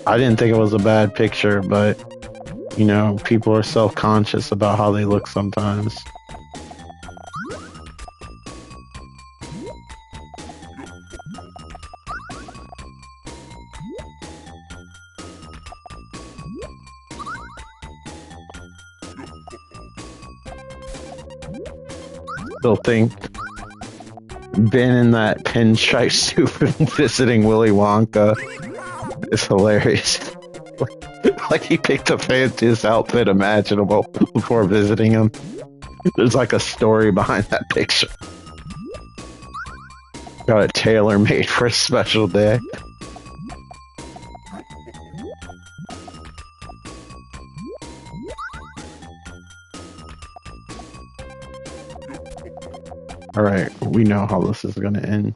I didn't think it was a bad picture, but, you know, people are self-conscious about how they look sometimes. Still think Ben in that pinstripe suit visiting Willy Wonka is hilarious. Like he picked the fanciest outfit imaginable before visiting him. There's like a story behind that picture. Got it tailor-made for a special day. Alright, we know how this is gonna end.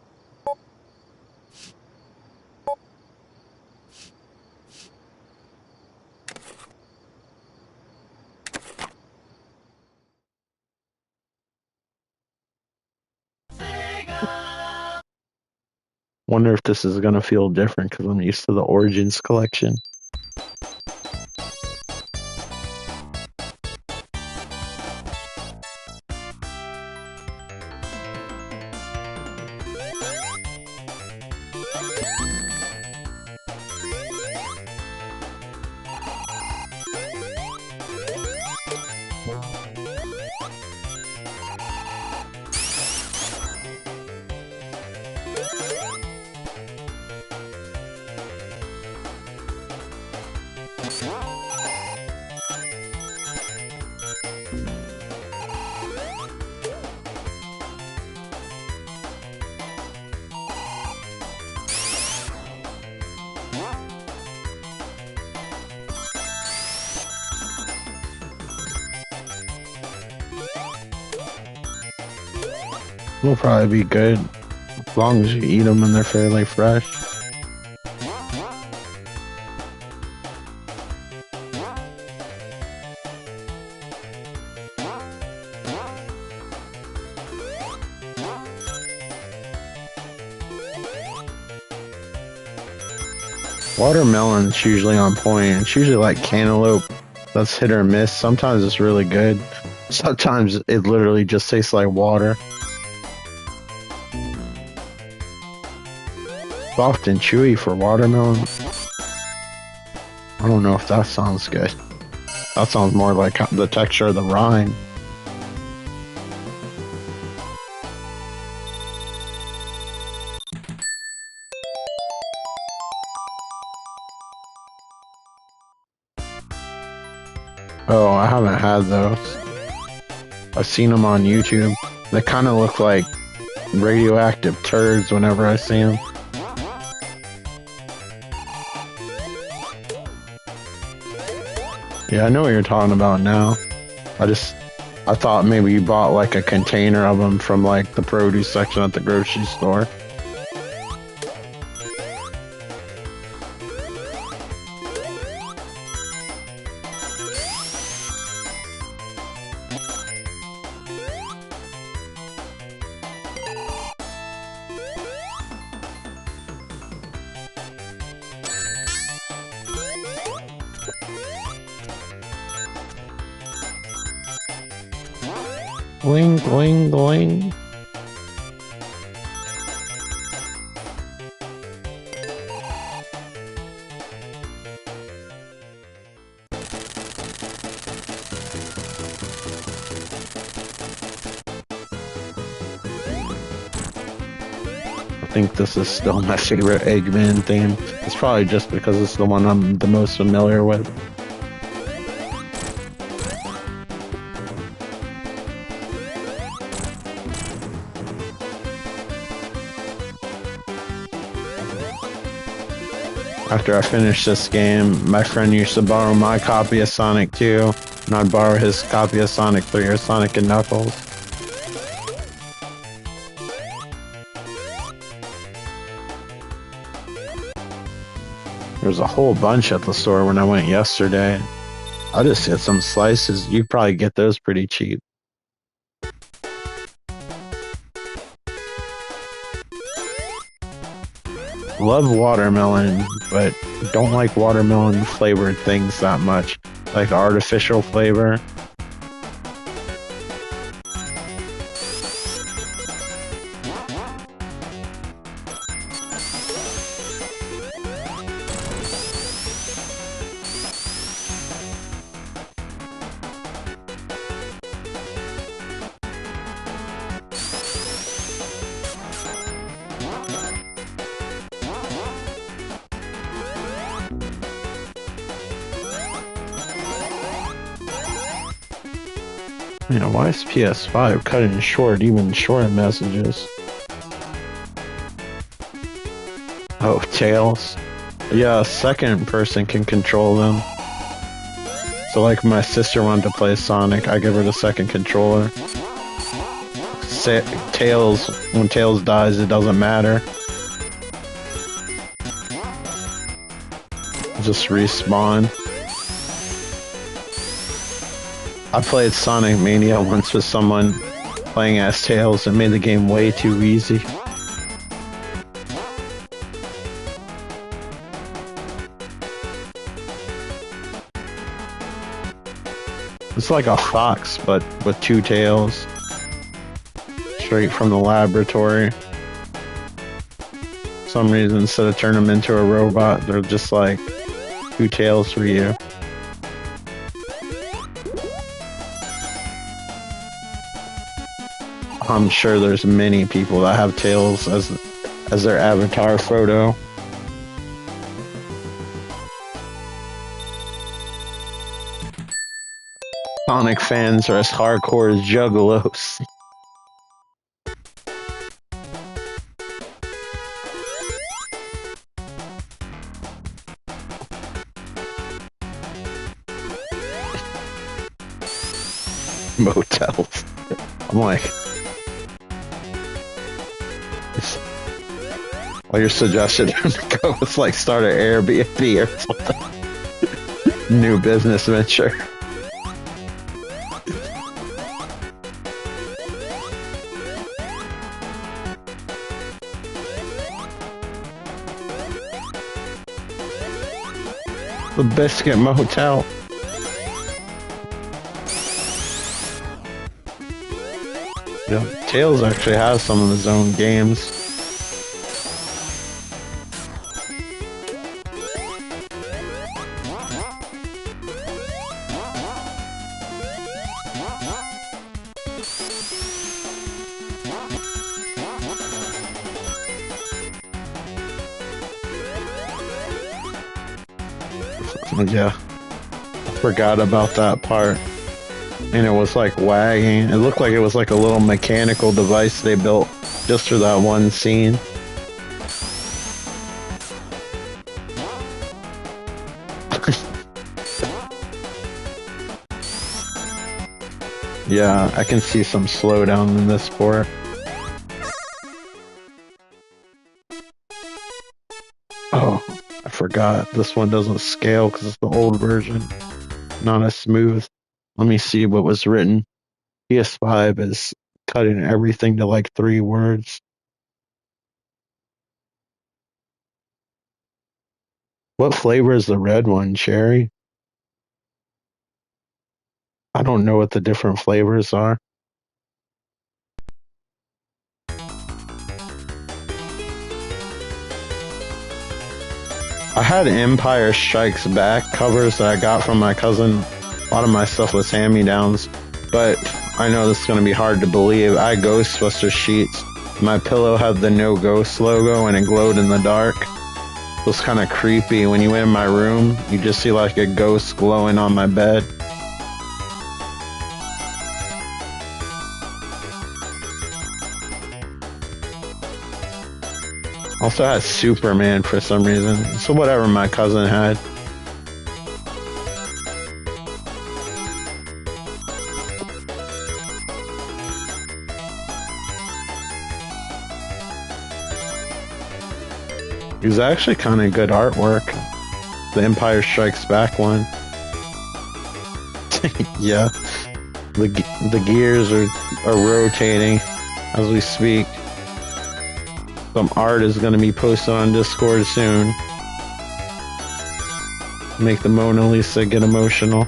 Wonder if this is gonna feel different because I'm used to the Origins collection. Will probably be good as long as you eat them and they're fairly fresh. Watermelon's usually on point. It's usually like cantaloupe. That's hit or miss. Sometimes it's really good. Sometimes it literally just tastes like water. Soft and chewy for watermelon. I don't know if that sounds good. That sounds more like the texture of the rind. Oh, I haven't had those. I've seen them on YouTube. They kind of look like radioactive turds whenever I see them. Yeah, I know what you're talking about now. I thought maybe you bought like a container of them from like the produce section at the grocery store. Bling, bling, bling. I think this is still my favorite Eggman theme. It's probably just because it's the one I'm the most familiar with. After I finished this game, my friend used to borrow my copy of Sonic 2, and I'd borrow his copy of Sonic 3 or Sonic and Knuckles. There was a whole bunch at the store when I went yesterday. I just hit some slices. You probably get those pretty cheap. Love watermelon, but don't like watermelon flavored things that much. Like artificial flavor. You know, why is PS5 cutting short even shorter messages? Oh, Tails. Yeah, a second person can control them. So like my sister wanted to play Sonic, I give her the second controller. Tails, when Tails dies, it doesn't matter. Just respawn. I played Sonic Mania once with someone playing as Tails and made the game way too easy. It's like a fox, but with two tails. Straight from the laboratory. For some reason, instead of turning them into a robot, they're just like two tails for you. I'm sure there's many people that have Tails as their avatar photo. Sonic fans are as hardcore as juggalos. Motels. I'm like, well, your suggestion to go with like start an Airbnb or something. New business venture. The Biscuit Motel. Yeah, Tails actually has some of his own games. Yeah, I forgot about that part. And it was like wagging. It looked like it was like a little mechanical device they built just for that one scene. Yeah, I can see some slowdown in this port. Oh, I forgot. This one doesn't scale because it's the old version. Not as smooth. Let me see what was written. PS5 is cutting everything to like 3 words. What flavor is the red one? Cherry? I don't know what the different flavors are. I had Empire Strikes Back covers that I got from my cousin. A lot of my stuff was hand-me-downs, but I know this is going to be hard to believe. I had Ghostbuster sheets. My pillow had the No Ghost logo and it glowed in the dark. It was kind of creepy. When you went in my room, you just see like a ghost glowing on my bed. Also had Superman for some reason. So whatever my cousin had. It was actually kind of good artwork. The Empire Strikes Back one. Yeah. The gears are rotating as we speak. Some art is going to be posted on Discord soon. Make the Mona Lisa get emotional.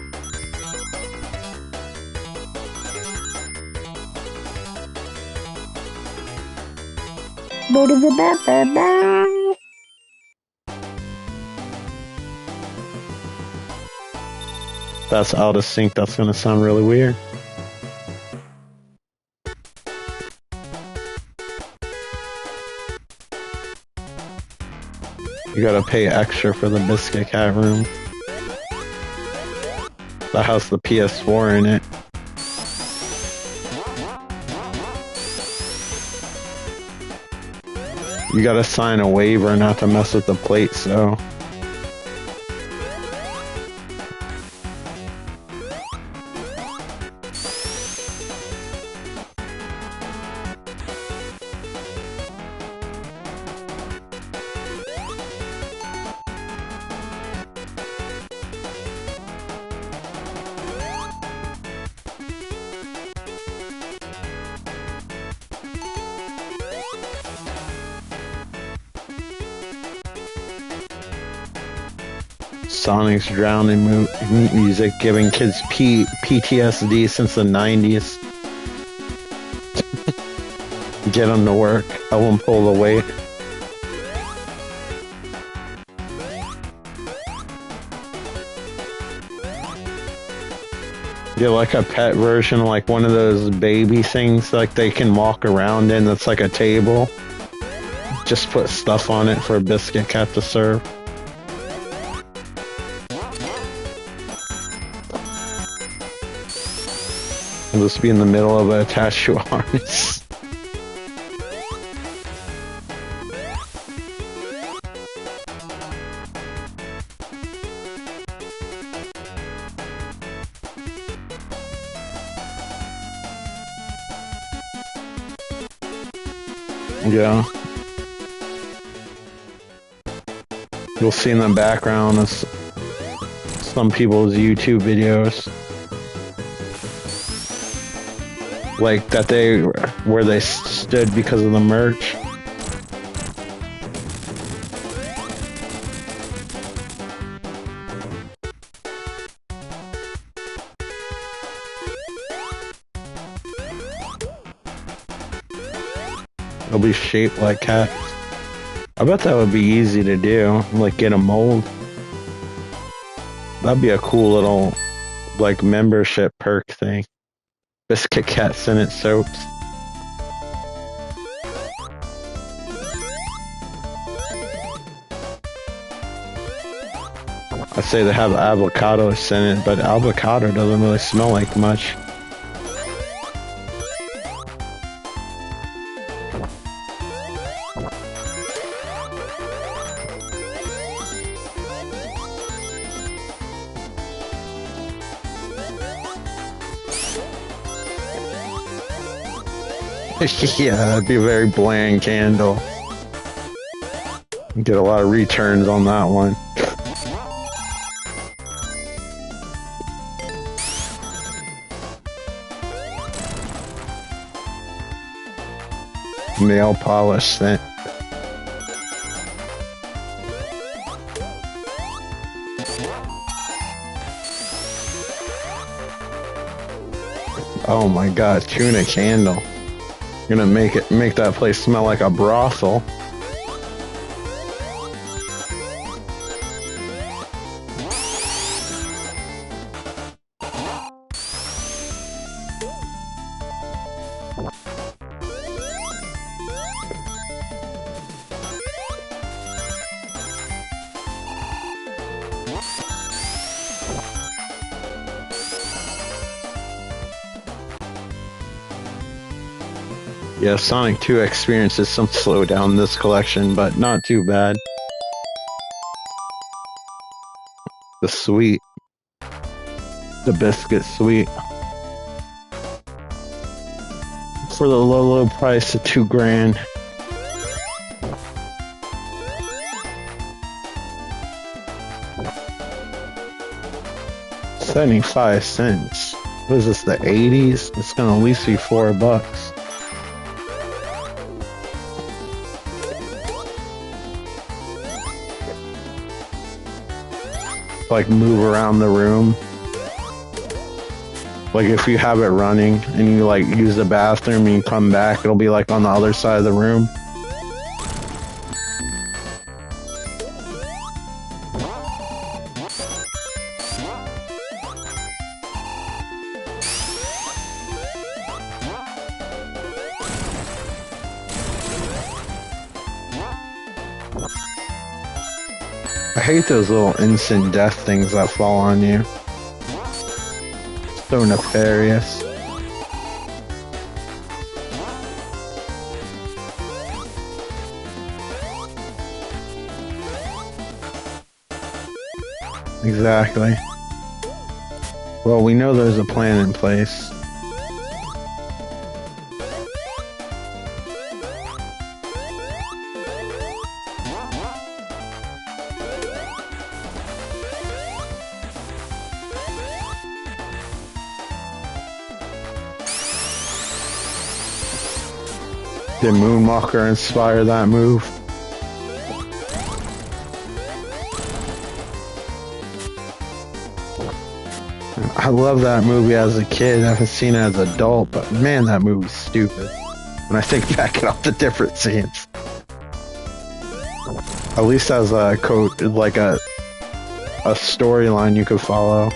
That's out of sync. That's going to sound really weird. You gotta pay extra for the Biscuit Cat room. That has the PS4 in it. You gotta sign a waiver not to mess with the plates, though. Sonic's drowning music giving kids PTSD since the 90s. Get them to work. I won't pull the weight. Get like a pet version, like one of those baby things like they can walk around in that's like a table. Just put stuff on it for a Biscuit Cat to serve. I'll just be in the middle of it attached to a harness. Yeah. You'll see in the background of some people's YouTube videos. Like that where they stood because of the merch. It'll be shaped like cats. I bet that would be easy to do, like get a mold. That'd be a cool little, like, membership perk thing. Biscuit Cat Senate soaps. I say they have avocado in it, but avocado doesn't really smell like much. Yeah, that'd be a very bland candle. Get a lot of returns on that one. Nail polish scent. Oh my god, tuna candle. You're gonna make that place smell like a brothel. Yeah, Sonic 2 experiences some slowdown in this collection, but not too bad. The sweet. The biscuit sweet. For the low price of $2,000. $0.75. What is this, the 80s? It's gonna at least be $4. Like move around the room. Like if you have it running and you like use the bathroom and you come back, it'll be like on the other side of the room. I hate those little instant death things that fall on you. So nefarious. Exactly. Well, we know there's a plan in place. Did Moonwalker inspire that move? I love that movie as a kid. I haven't seen it as an adult, but man, that movie's stupid. When I think back at all the different scenes. At least as a code, like a storyline you could follow.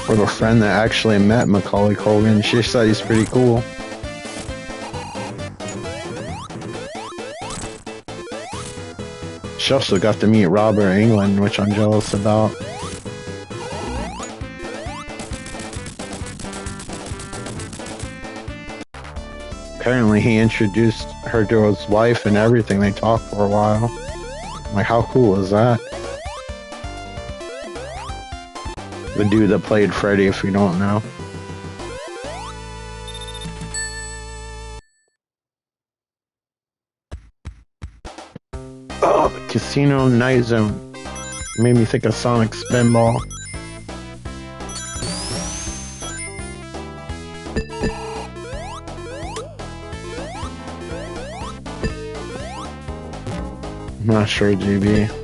For a friend that actually met Macaulay Culkin, she said he's pretty cool. She also got to meet Robert Englund, which I'm jealous about. Apparently he introduced her to his wife and everything. They talked for a while. Like, how cool is that? The dude that played Freddy, if you don't know. Oh, the Casino Night Zone. Made me think of Sonic Spinball. I'm not sure, GB.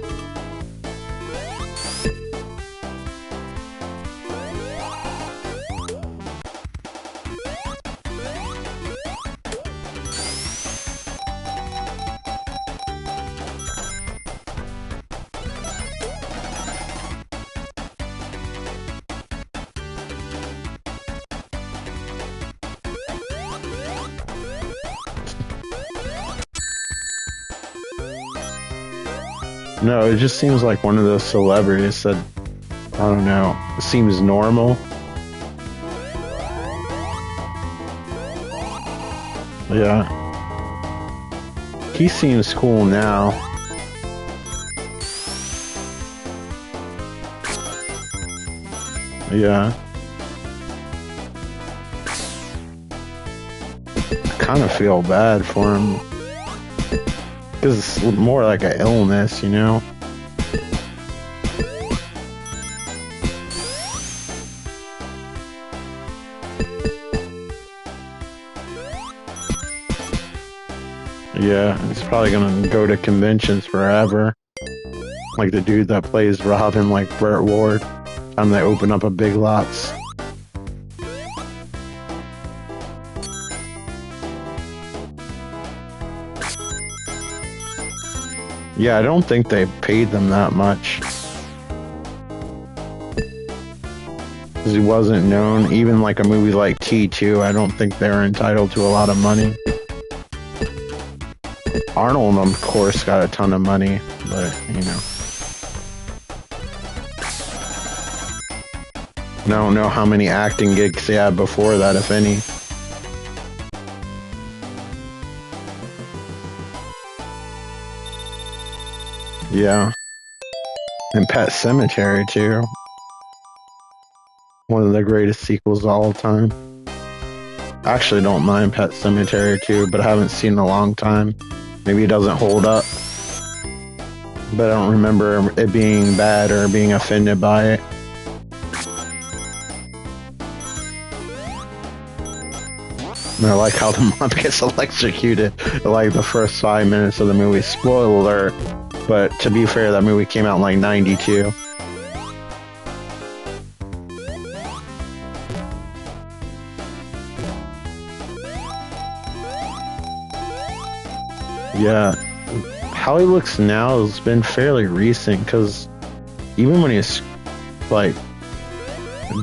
No, it just seems like one of those celebrities that, I don't know, seems normal. Yeah. He seems cool now. Yeah. I kind of feel bad for him. Because it's more like an illness, you know? Yeah, he's probably gonna go to conventions forever. Like the dude that plays Robin, like Burt Ward. Time they open up a Big Lots. Yeah, I don't think they paid them that much. Because he wasn't known. Even like a movie like T2, I don't think they're entitled to a lot of money. Arnold, of course, got a ton of money, but, you know. I don't know how many acting gigs he had before that, if any. Yeah. And Pet Sematary, too. One of the greatest sequels of all time. I actually don't mind Pet Sematary 2, but I haven't seen it in a long time. Maybe it doesn't hold up. But I don't remember it being bad or being offended by it. And I like how the mom gets electrocuted at like the first 5 minutes of the movie. Spoiler alert. But to be fair, that movie came out in like 92. Yeah. How he looks now has been fairly recent, because even when he's like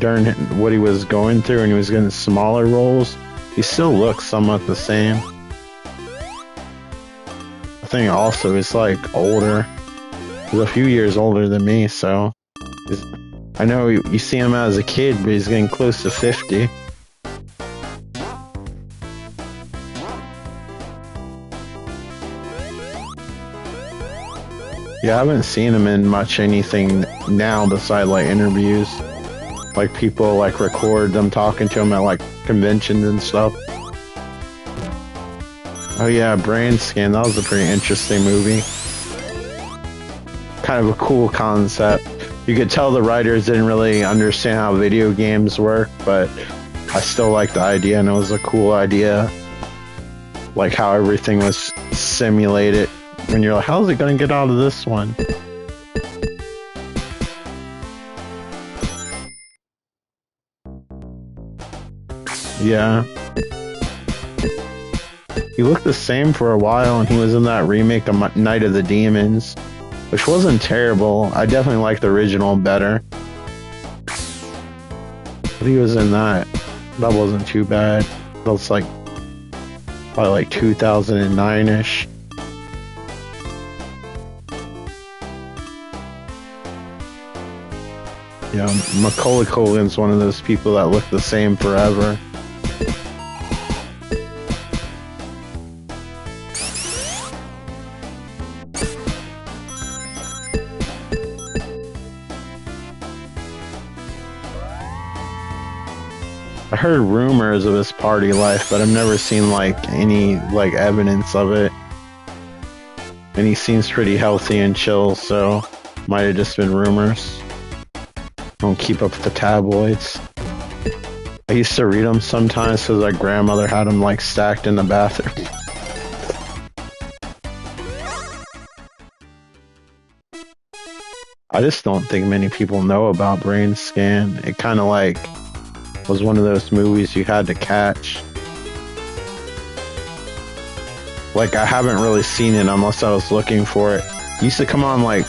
during what he was going through and he was getting smaller roles, he still looks somewhat the same. I think also he's like older. He's a few years older than me, so I know you see him as a kid, but he's getting close to 50. Yeah, I haven't seen him in much anything now besides like interviews. Like people like record them talking to him at like conventions and stuff. Oh yeah, Brain Scan, that was a pretty interesting movie. Kind of a cool concept. You could tell the writers didn't really understand how video games work, but I still liked the idea, and it was a cool idea. Like how everything was simulated. When you're like, how's it gonna get out of this one? Yeah. He looked the same for a while, and he was in that remake of Night of the Demons, which wasn't terrible. I definitely liked the original better. But he was in that. That wasn't too bad. That was like probably like 2009-ish. Yeah, Macaulay Culkin's one of those people that look the same forever. I heard rumors of his party life, but I've never seen like any like evidence of it. and he seems pretty healthy and chill, so might have just been rumors. Don't keep up with the tabloids. I used to read them sometimes because our grandmother had them like stacked in the bathroom. I just don't think many people know about Brain Scan. It kind of like was one of those movies you had to catch. Like, I haven't really seen it unless I was looking for it. It used to come on like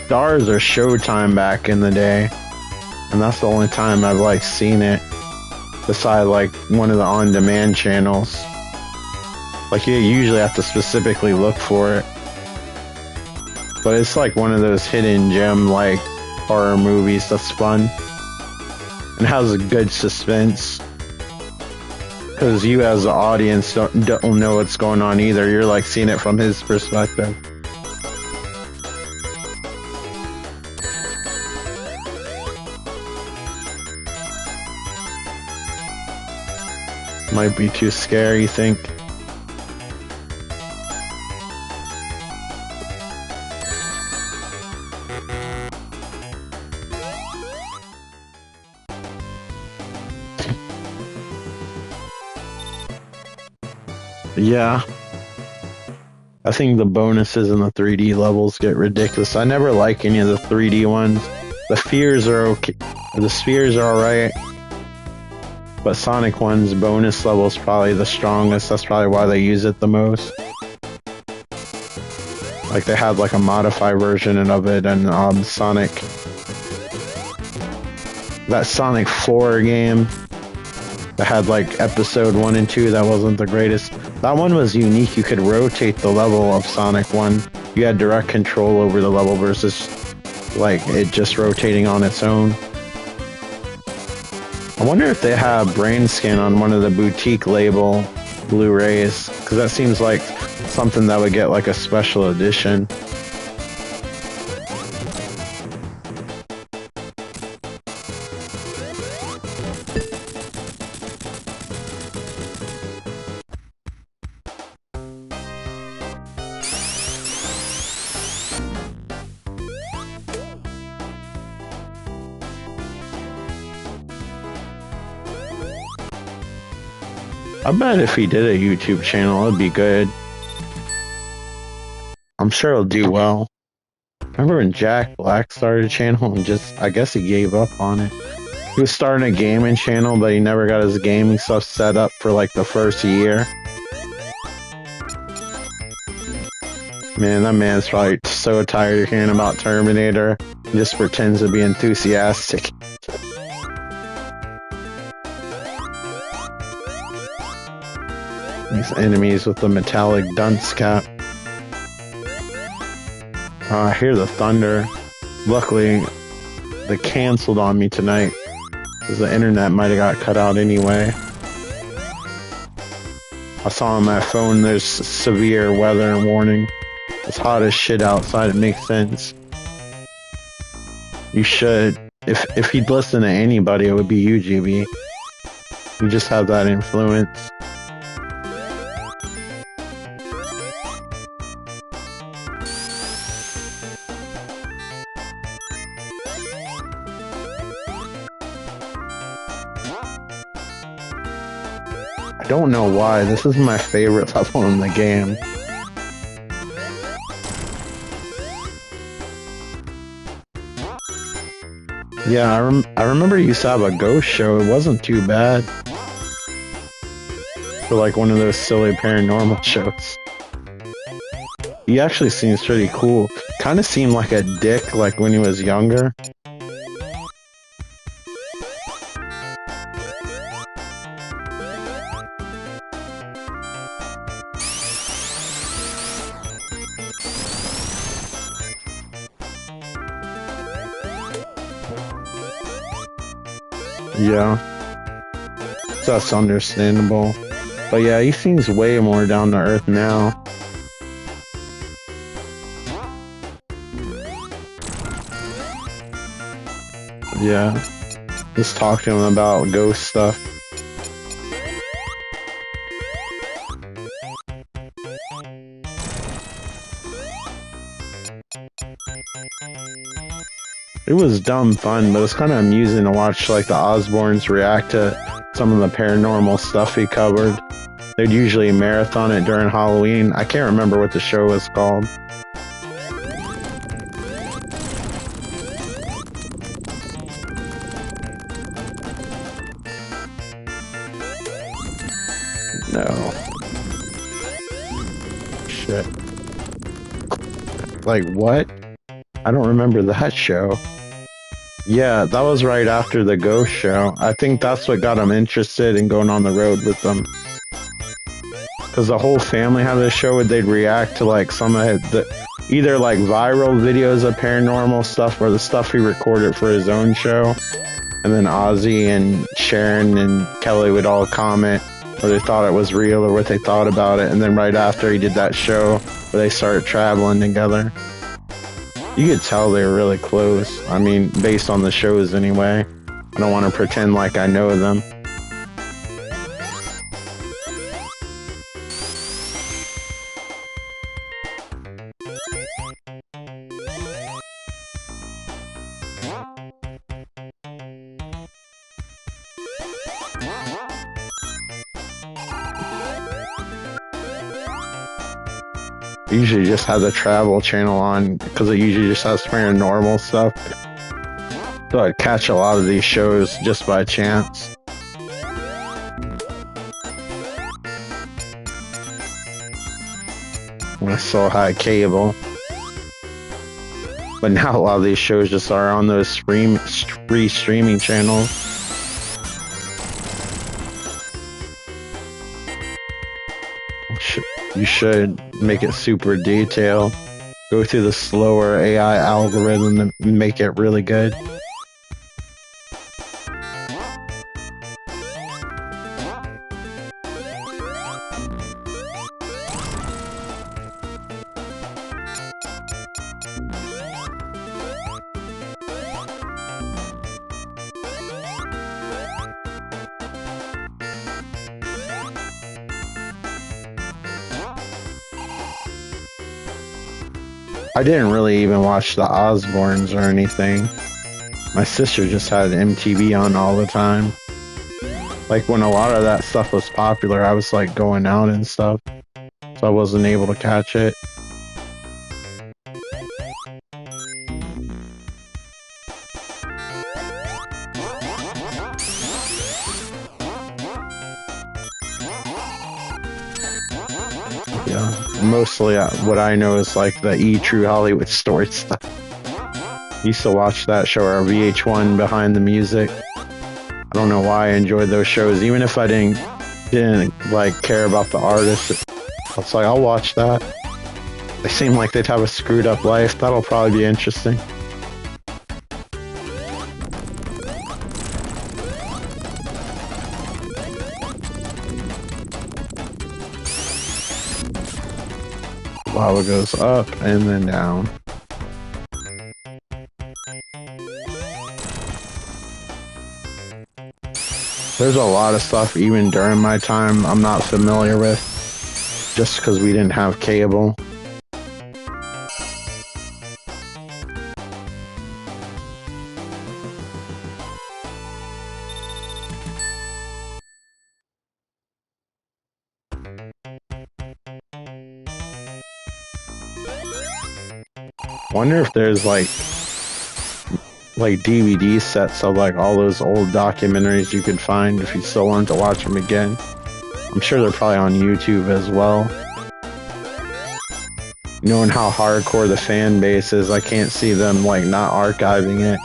Stars or Showtime back in the day, and that's the only time I've like seen it beside like one of the on-demand channels. Like, you usually have to specifically look for it, but it's like one of those hidden gem like horror movies that's fun and has a good suspense, because you as the audience don't know what's going on either. You're like seeing it from his perspective. Might be too scary, you think? Yeah. I think the bonuses in the 3D levels get ridiculous. I never like any of the 3D ones. The spheres are okay. The spheres are alright. But Sonic 1's bonus level is probably the strongest. That's probably why they use it the most. Like, they had like a modified version of it, and Sonic... That Sonic 4 game that had like episode 1 and 2, that wasn't the greatest. That one was unique. You could rotate the level of Sonic 1. You had direct control over the level versus like it just rotating on its own. I wonder if they have Brain Scan on one of the boutique label Blu-rays, because that seems like something that would get like a special edition. I bet if he did a YouTube channel, it'd be good. I'm sure it'll do well. Remember when Jack Black started a channel and just, I guess he gave up on it. He was starting a gaming channel, but he never got his gaming stuff set up for like the first year. Man, that man's probably so tired of hearing about Terminator. He just pretends to be enthusiastic. These enemies with the metallic dunce cap. I hear the thunder. Luckily, they canceled on me tonight, because the internet might have got cut out anyway. I saw on my phone there's severe weather warning. It's hot as shit outside, it makes sense. You should. If he'd listen to anybody, it would be you, GB. You just have that influence. I don't know why, this is my favorite level in the game. Yeah, I remember you used to have a ghost show. It wasn't too bad. For like one of those silly paranormal shows. He actually seems pretty cool. Kind of seemed like a dick like when he was younger. Yeah, that's understandable. But yeah, he seems way more down to earth now. Yeah, just talk to him about ghost stuff. It was dumb fun, but it's kind of amusing to watch like the Osbournes react to some of the paranormal stuff he covered. They'd usually marathon it during Halloween. I can't remember what the show was called. No. Shit. Like what? I don't remember that show. Yeah, that was right after the Ghost show. I think that's what got him interested in going on the road with them. Because the whole family had this show where they'd react to like some of the either like viral videos of paranormal stuff or the stuff he recorded for his own show. And then Ozzy and Sharon and Kelly would all comment whether they thought it was real or what they thought about it. And then right after he did that show where they started traveling together. You could tell they were really close. I mean, based on the shows anyway. I don't want to pretend like I know them. Usually just have the travel channel on because it usually just has paranormal stuff. So I'd catch a lot of these shows just by chance. When I still had cable. But now a lot of these shows just are on those free streaming channels. You should make it super detailed. Go through the slower AI algorithm and make it really good. I didn't really even watch the Osbournes or anything. My sister just had MTV on all the time. Like when a lot of that stuff was popular, I was like going out and stuff. So I wasn't able to catch it. Yeah, mostly what I know is like the True Hollywood Story stuff. Used to watch that show or VH1 Behind the Music. I don't know why I enjoyed those shows, even if I didn't like care about the artist. I was like, I'll watch that. They seem like they'd have a screwed up life. That'll probably be interesting. Lava goes up and then down. There's a lot of stuff even during my time I'm not familiar with, just because we didn't have cable. Wonder if there's like DVD sets of like all those old documentaries you could find if you still wanted to watch them again. I'm sure they're probably on YouTube as well. Knowing how hardcore the fan base is, I can't see them like not archiving it.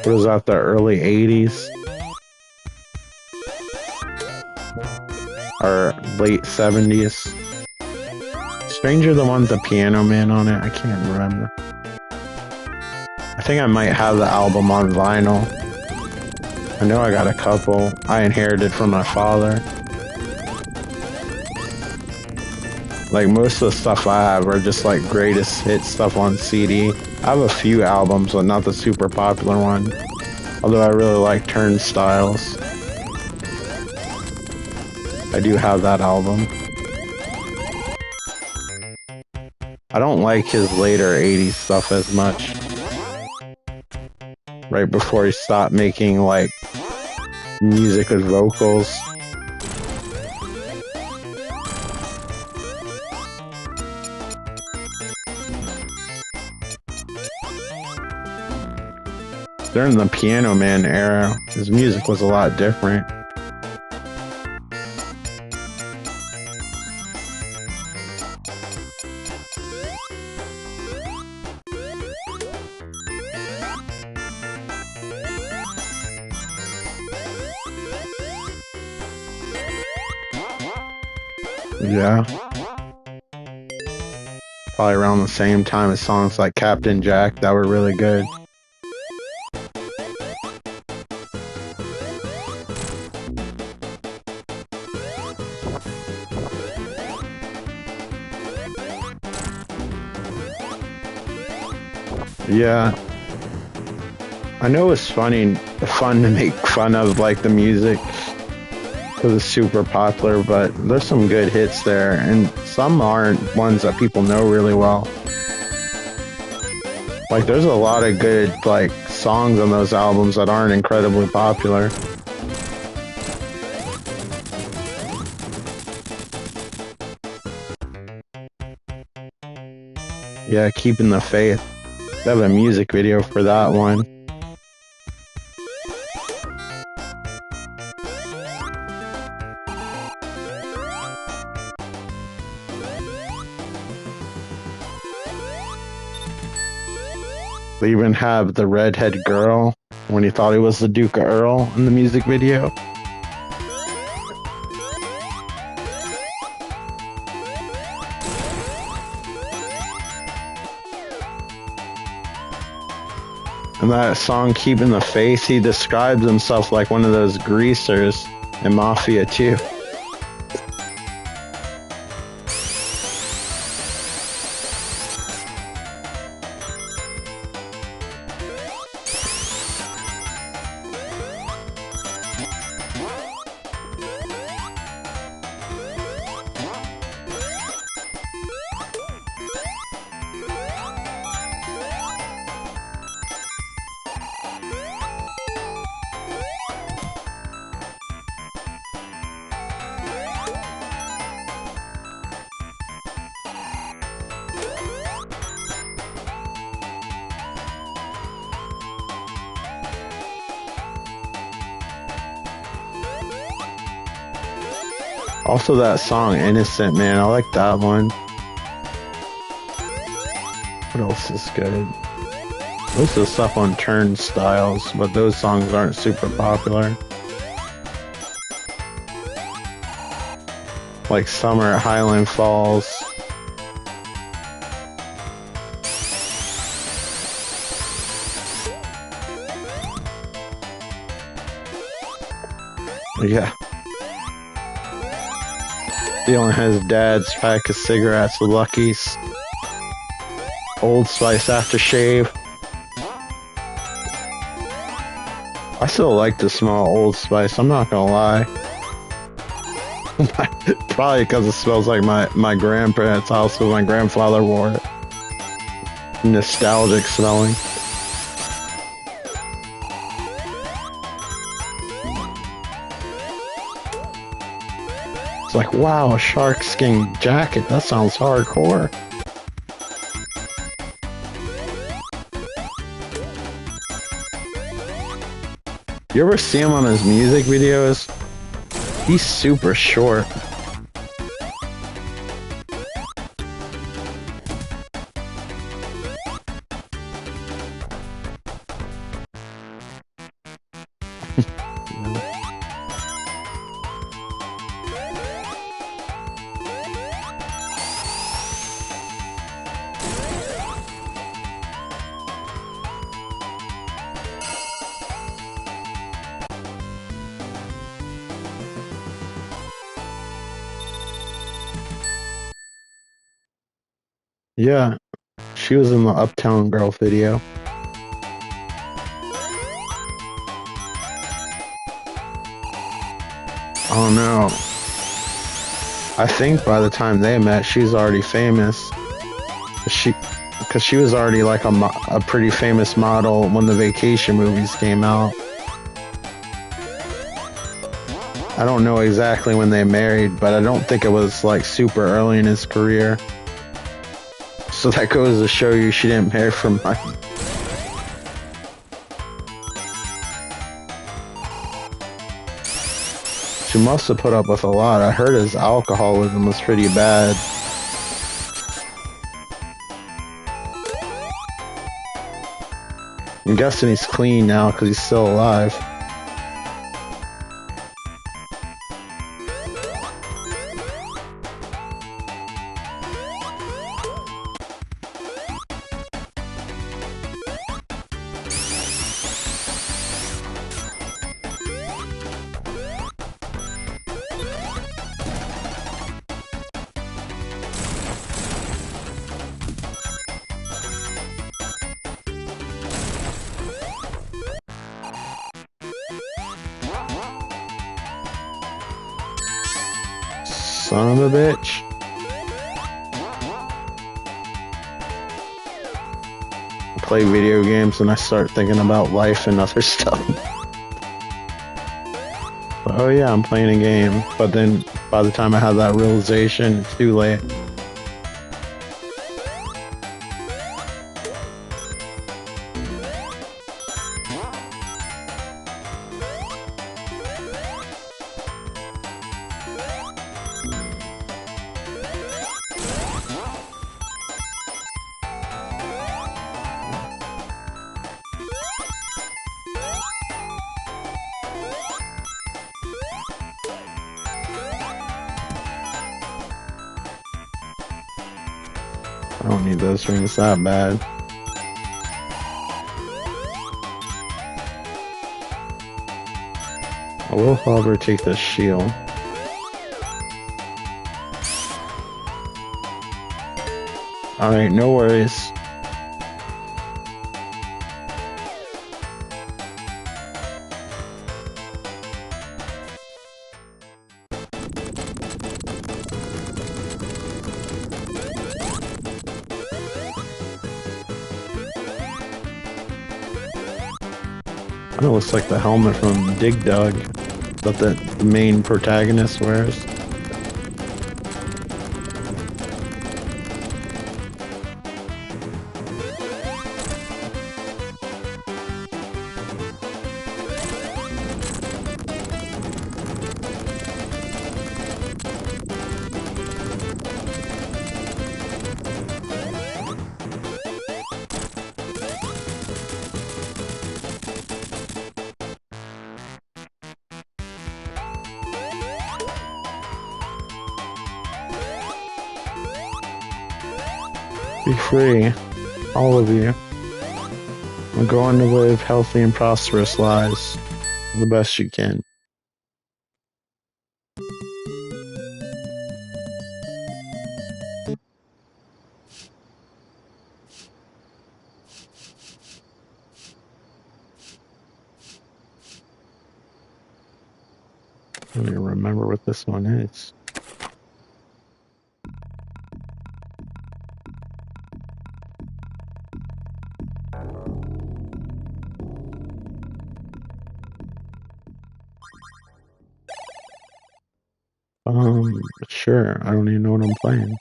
What was that, the early 80s? Or late 70s? Stranger the one with the Piano Man on it? I can't remember. I think I might have the album on vinyl. I know I got a couple I inherited from my father. Like, most of the stuff I have are just like greatest hit stuff on CD. I have a few albums, but not the super popular one. Although I really like Turnstiles. I do have that album. I don't like his later 80s stuff as much. Right before he stopped making, like, music with vocals. During the Piano Man era, his music was a lot different. Yeah. Probably around the same time as songs like Captain Jack that were really good. Yeah. I know it's fun to make fun of, like, the music because it's super popular, but there's some good hits there, and some aren't ones that people know really well. Like, there's a lot of good, like, songs on those albums that aren't incredibly popular. Yeah, Keeping the Faith. They have a music video for that one. They even have the redhead girl when he thought he was the Duke of Earl in the music video. And that song, Keeping the Faith, he describes himself like one of those greasers in Mafia 2. Also, that song, Innocent, man, I like that one. What else is good? Most of the stuff on Turnstiles, but those songs aren't super popular. Like Summer at Highland Falls. Yeah. Stealing his dad's pack of cigarettes with Lucky's. Old Spice aftershave. I still like to smell Old Spice, I'm not gonna lie. Probably because it smells like my grandparents' house when my grandfather wore it. Nostalgic smelling. It's like, wow, a shark skin jacket, that sounds hardcore. You ever see him on his music videos? He's super short. Yeah, she was in the Uptown Girl video. Oh no. I think by the time they met, she's already famous. She, because she was already like a pretty famous model when the Vacation movies came out. I don't know exactly when they married, but I don't think it was like super early in his career. So that goes to show you she didn't marry for money. She must have put up with a lot. I heard his alcoholism was pretty bad. I'm guessing he's clean now because he's still alive. Son of a bitch. I play video games and I start thinking about life and other stuff. But, oh yeah, I'm playing a game. But then by the time I have that realization, it's too late. I don't need those rings that bad. I will, however, take this shield. Alright, no worries. Kind of looks like the helmet from Dig Dug that the main protagonist wears. Be free, all of you. And go on to live healthy and prosperous lives the best you can. I don't even remember what this one is. Sure, I don't even know what I'm playing.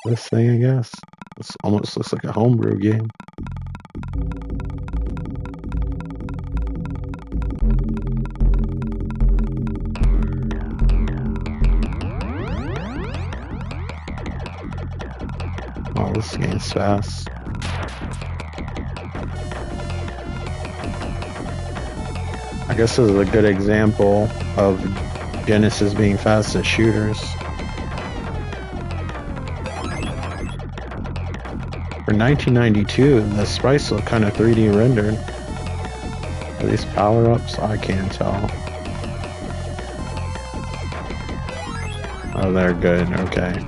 This thing, I guess. This almost looks like a homebrew game. Oh, this game's fast. I guess this is a good example of Genesis being fast at shooters. For 1992, the sprites look kind of 3D rendered. Are these power-ups? I can't tell. Oh, they're good. Okay.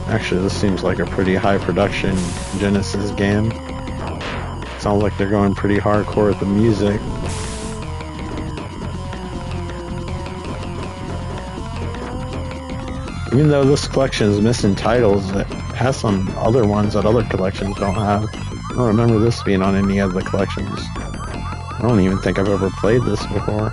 Actually, this seems like a pretty high production Genesis game. Sounds like they're going pretty hardcore with the music. Even though this collection is missing titles, it has some other ones that other collections don't have. I don't remember this being on any of the collections. I don't even think I've ever played this before.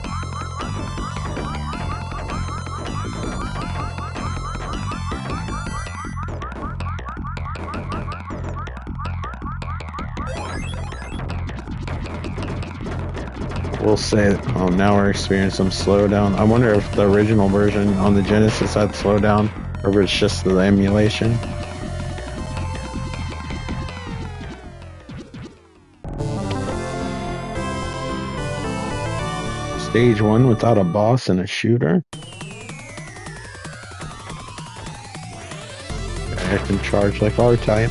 We'll say, oh, now we're experiencing some slowdown. I wonder if the original version on the Genesis had slowdown, or if it's just the emulation. Stage 1 without a boss and a shooter. Okay, I can charge like R-Type.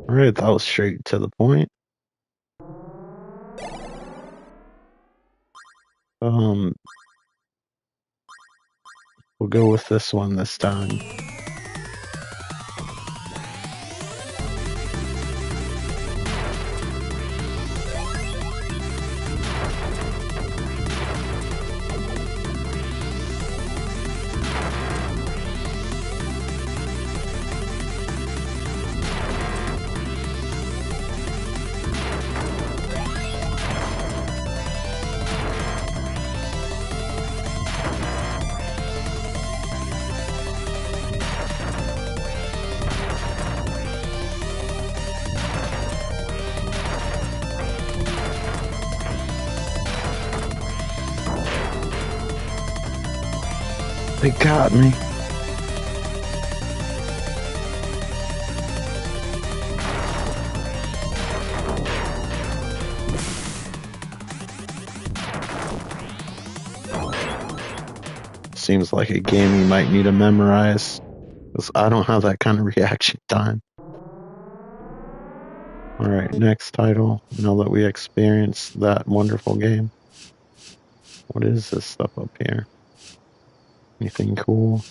Alright, that was straight to the point. We'll go with this one this time. They got me. Seems like a game you might need to memorize, because I don't have that kind of reaction time. Alright, next title, now that we experienced that wonderful game. What is this stuff up here? Anything cool?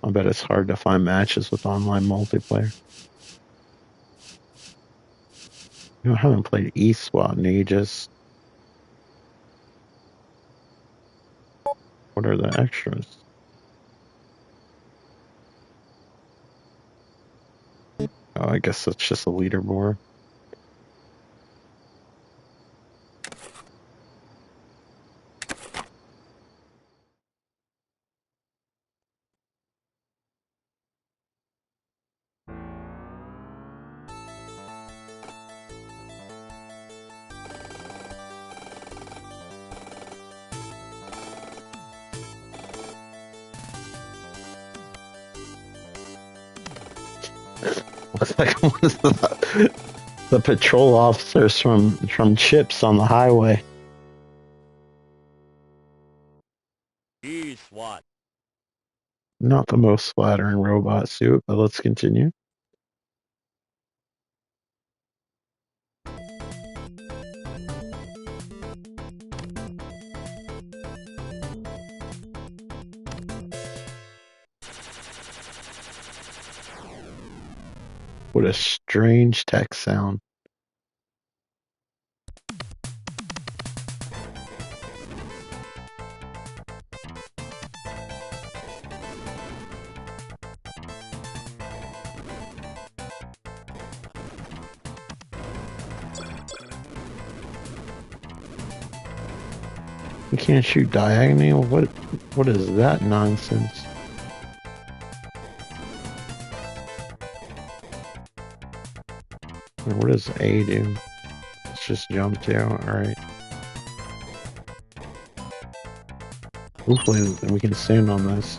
I bet it's hard to find matches with online multiplayer. You know, I haven't played eSWAT in ages. What are the extras? Oh, I guess that's just a leaderboard. Looks like one of the patrol officers from Chips on the highway. SWAT. Not the most flattering robot suit, but let's continue. What a strange text sound. You can't shoot diagonal? What is that nonsense? What does A do? Let's just jump to, alright. Hopefully we can stand on this.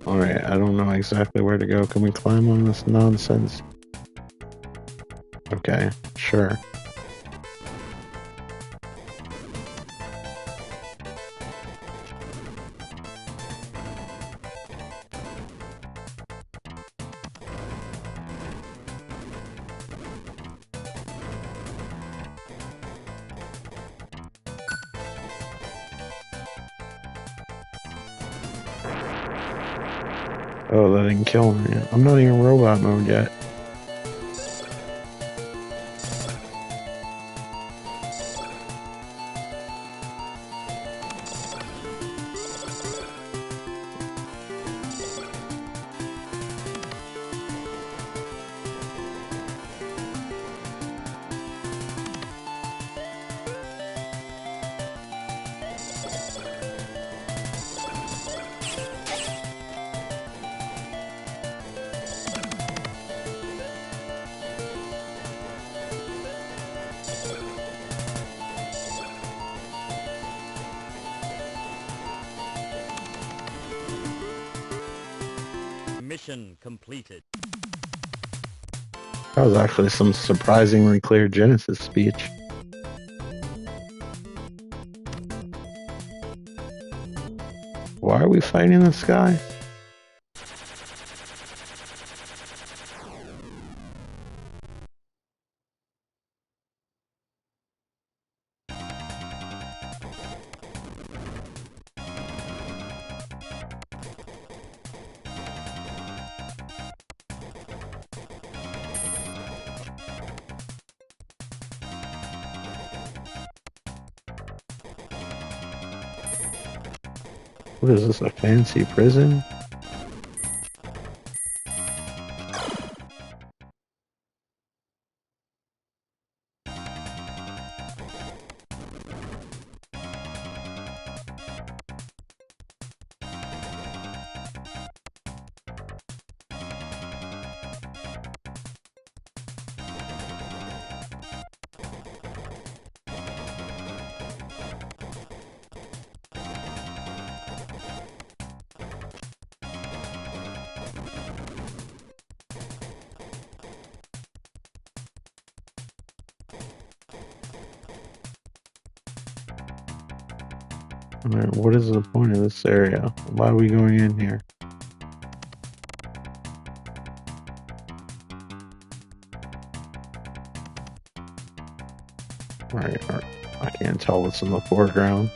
Alright, I don't know exactly where to go. Can we climb on this nonsense? Okay, sure. Oh, that didn't kill me. I'm not even robot mode yet. Mission completed. That was actually some surprisingly clear Genesis speech. Why are we fighting this guy? What is this, a fancy prison? Alright, what is the point of this area? Why are we going in here? Alright, I can't tell what's in the foreground.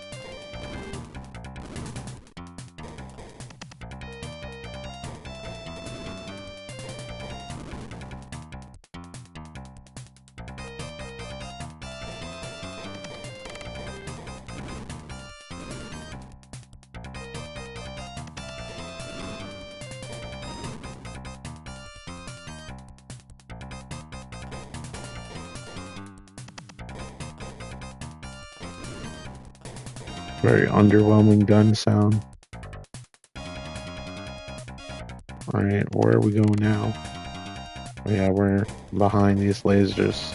Very underwhelming gun sound. Alright, where are we going now? Oh yeah, we're behind these lasers.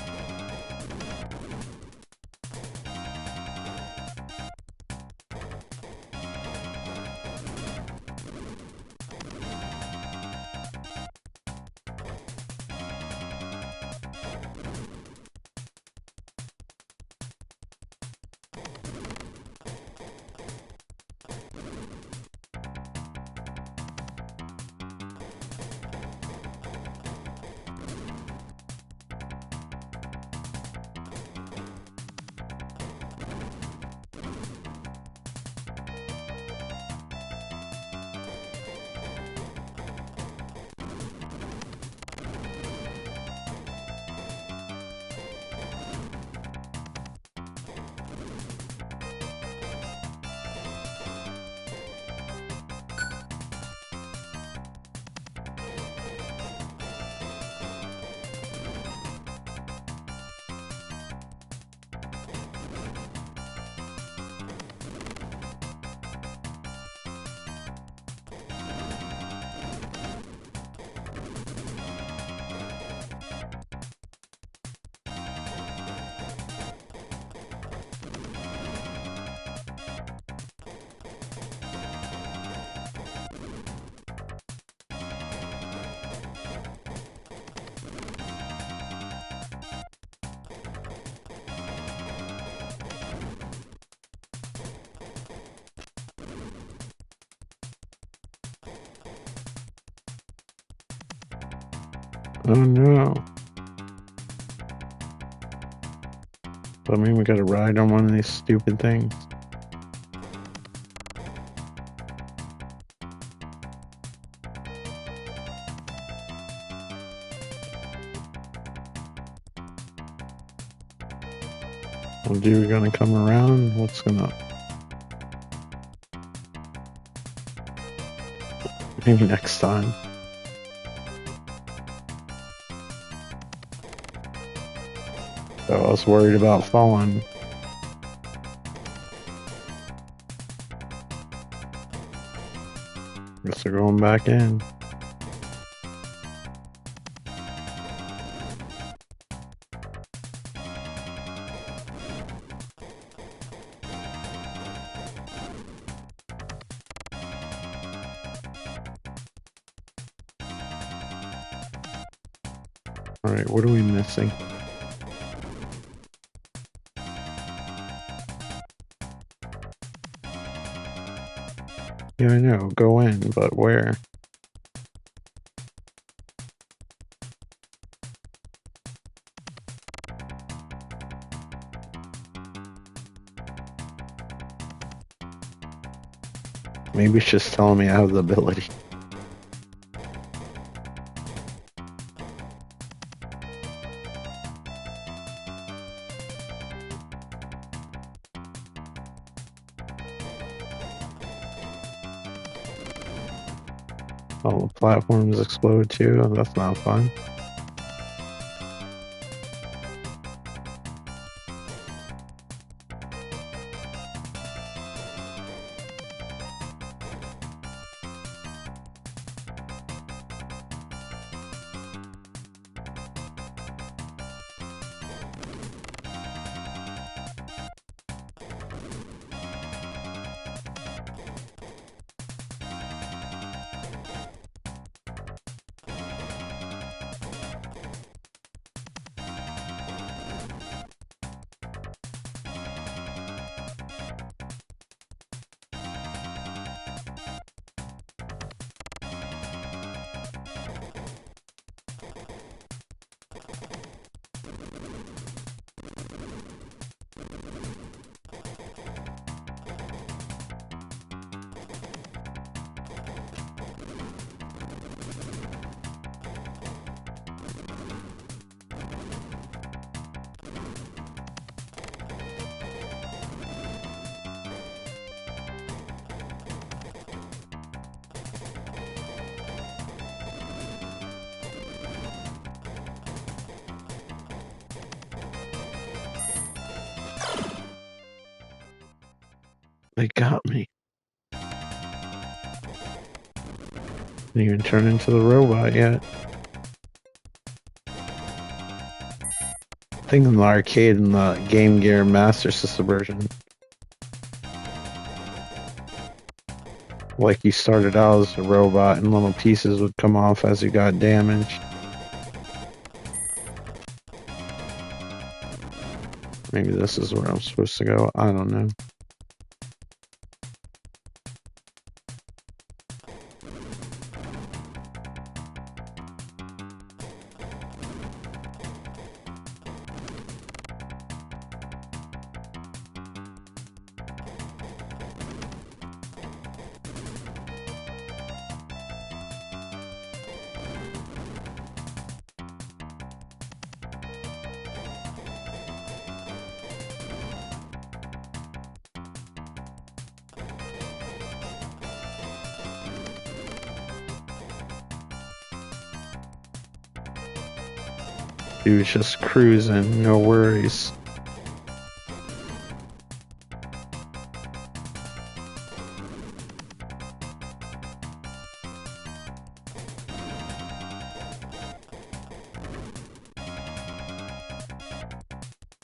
Oh no. I mean, we gotta ride on one of these stupid things. Well, dude, we're gonna come around. What's gonna... Maybe next time. So I was worried about falling. Guess we're going back in. Alright, what are we missing? Yeah, I know. Go in, but where? Maybe it's just telling me I have the ability. All the platforms explode too. That's not fun. They got me. Didn't even turn into the robot yet. I think in the arcade and the Game Gear Master System version, like you started out as a robot and little pieces would come off as you got damaged. Maybe this is where I'm supposed to go. I don't know. He was just cruising, no worries.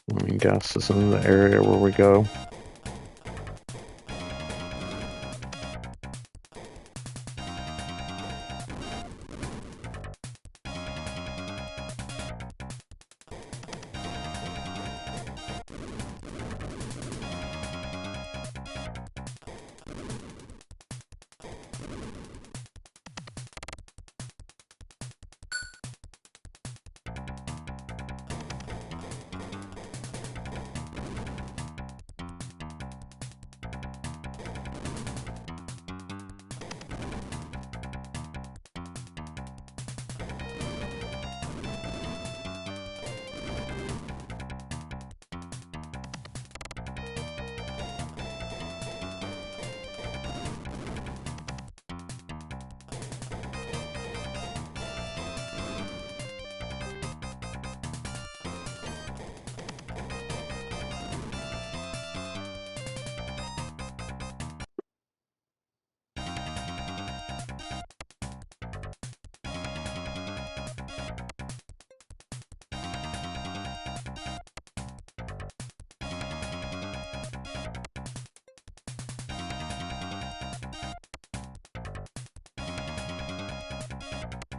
Let me guess, this is the area where we go.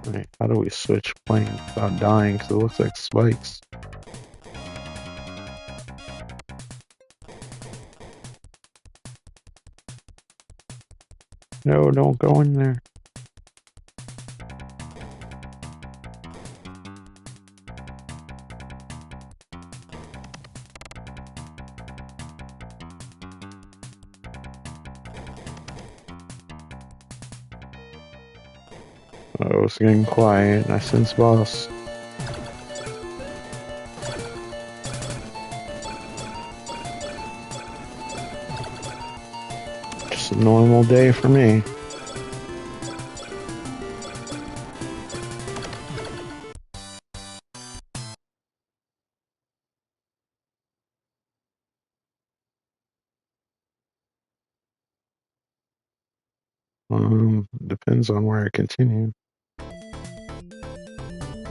Right, how do we switch planes without dying? Because it looks like spikes. No, don't go in there. Oh, it's getting quiet. I sense boss. Just a normal day for me. Depends on where I continue.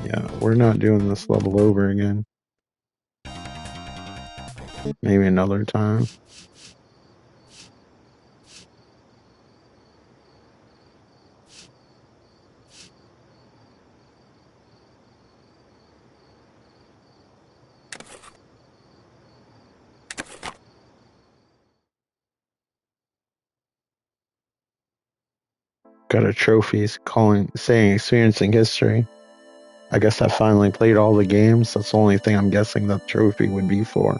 Yeah, we're not doing this level over again. Maybe another time. Got a trophy saying experiencing history. I guess I finally played all the games. That's the only thing I'm guessing the trophy would be for.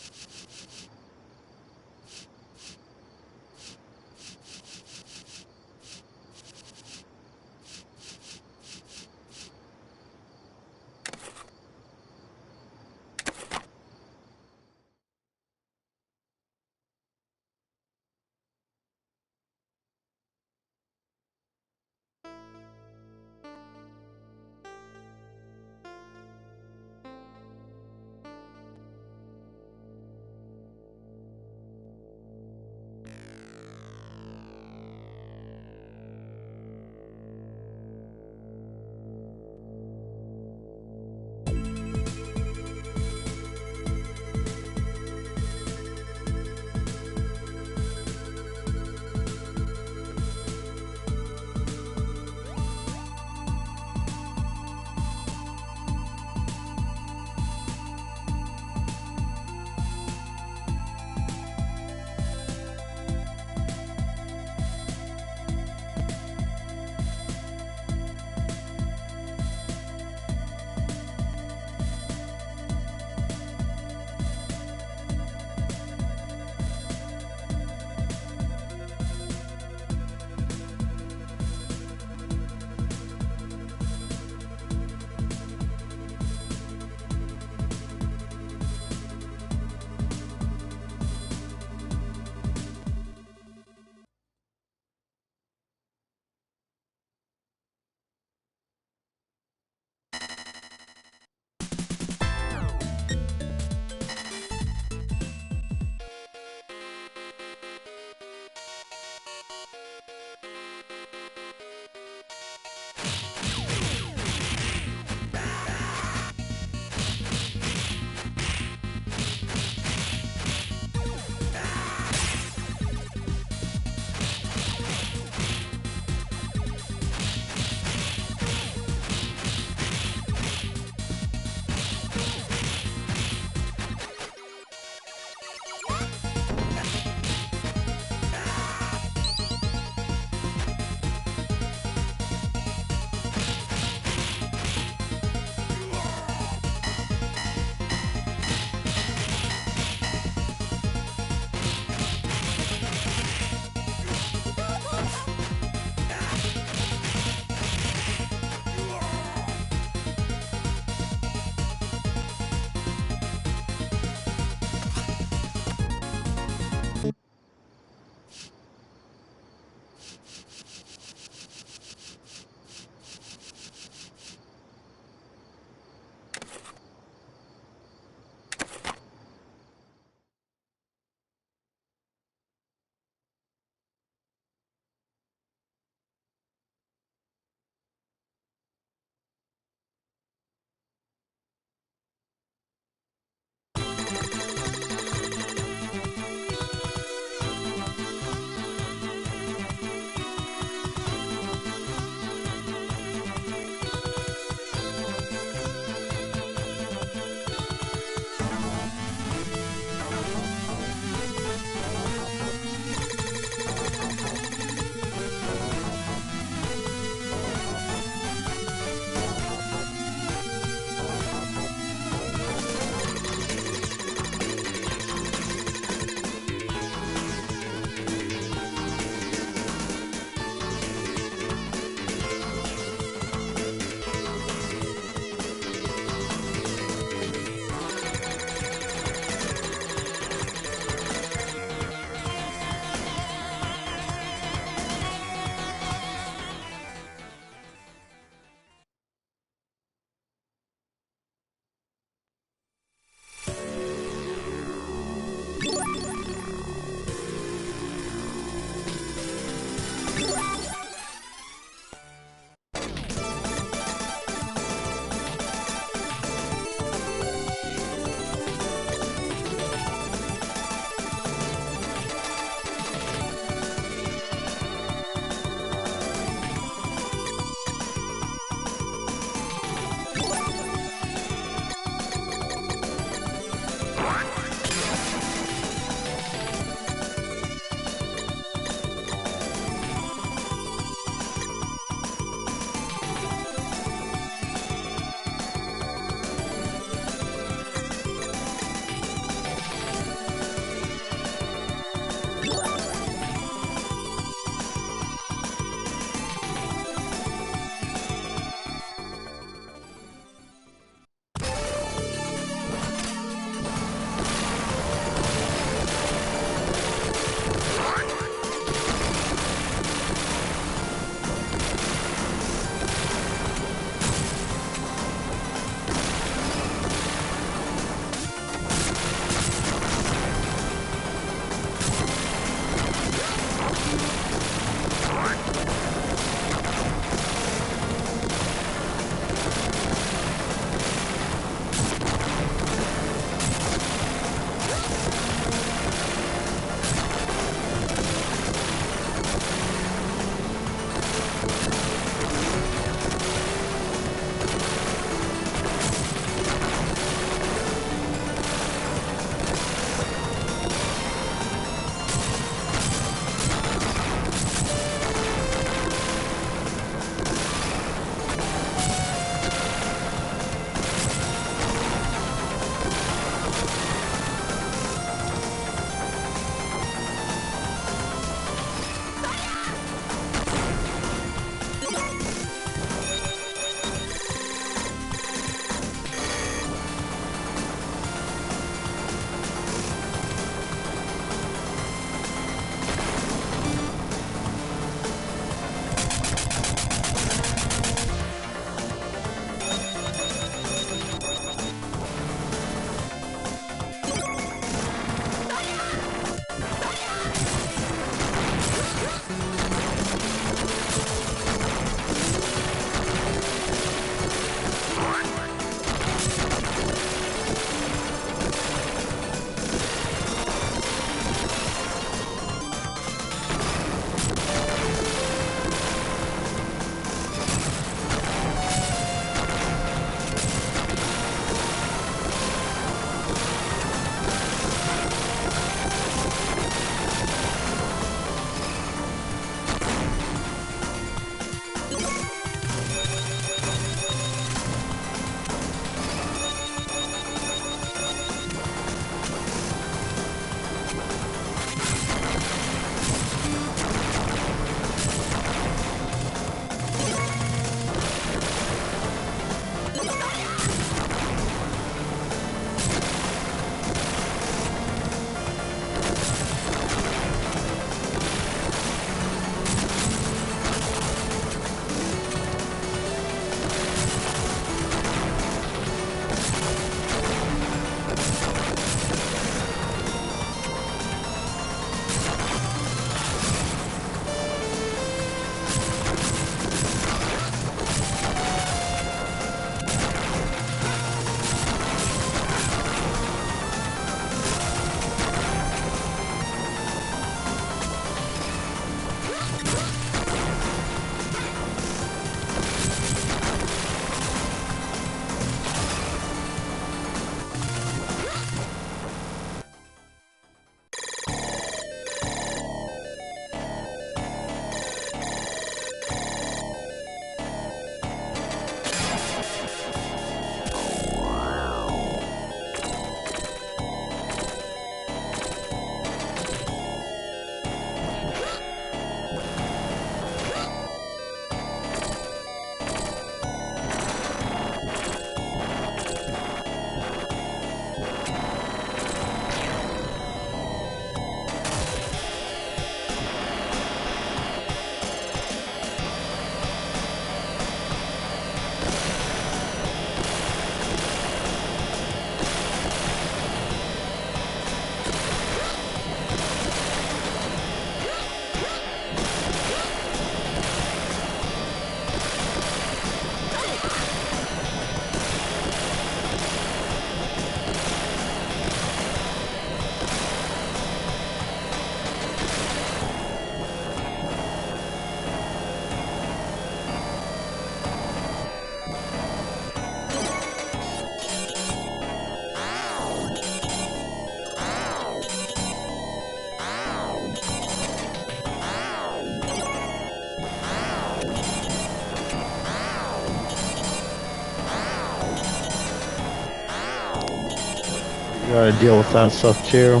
You gotta deal with that stuff too.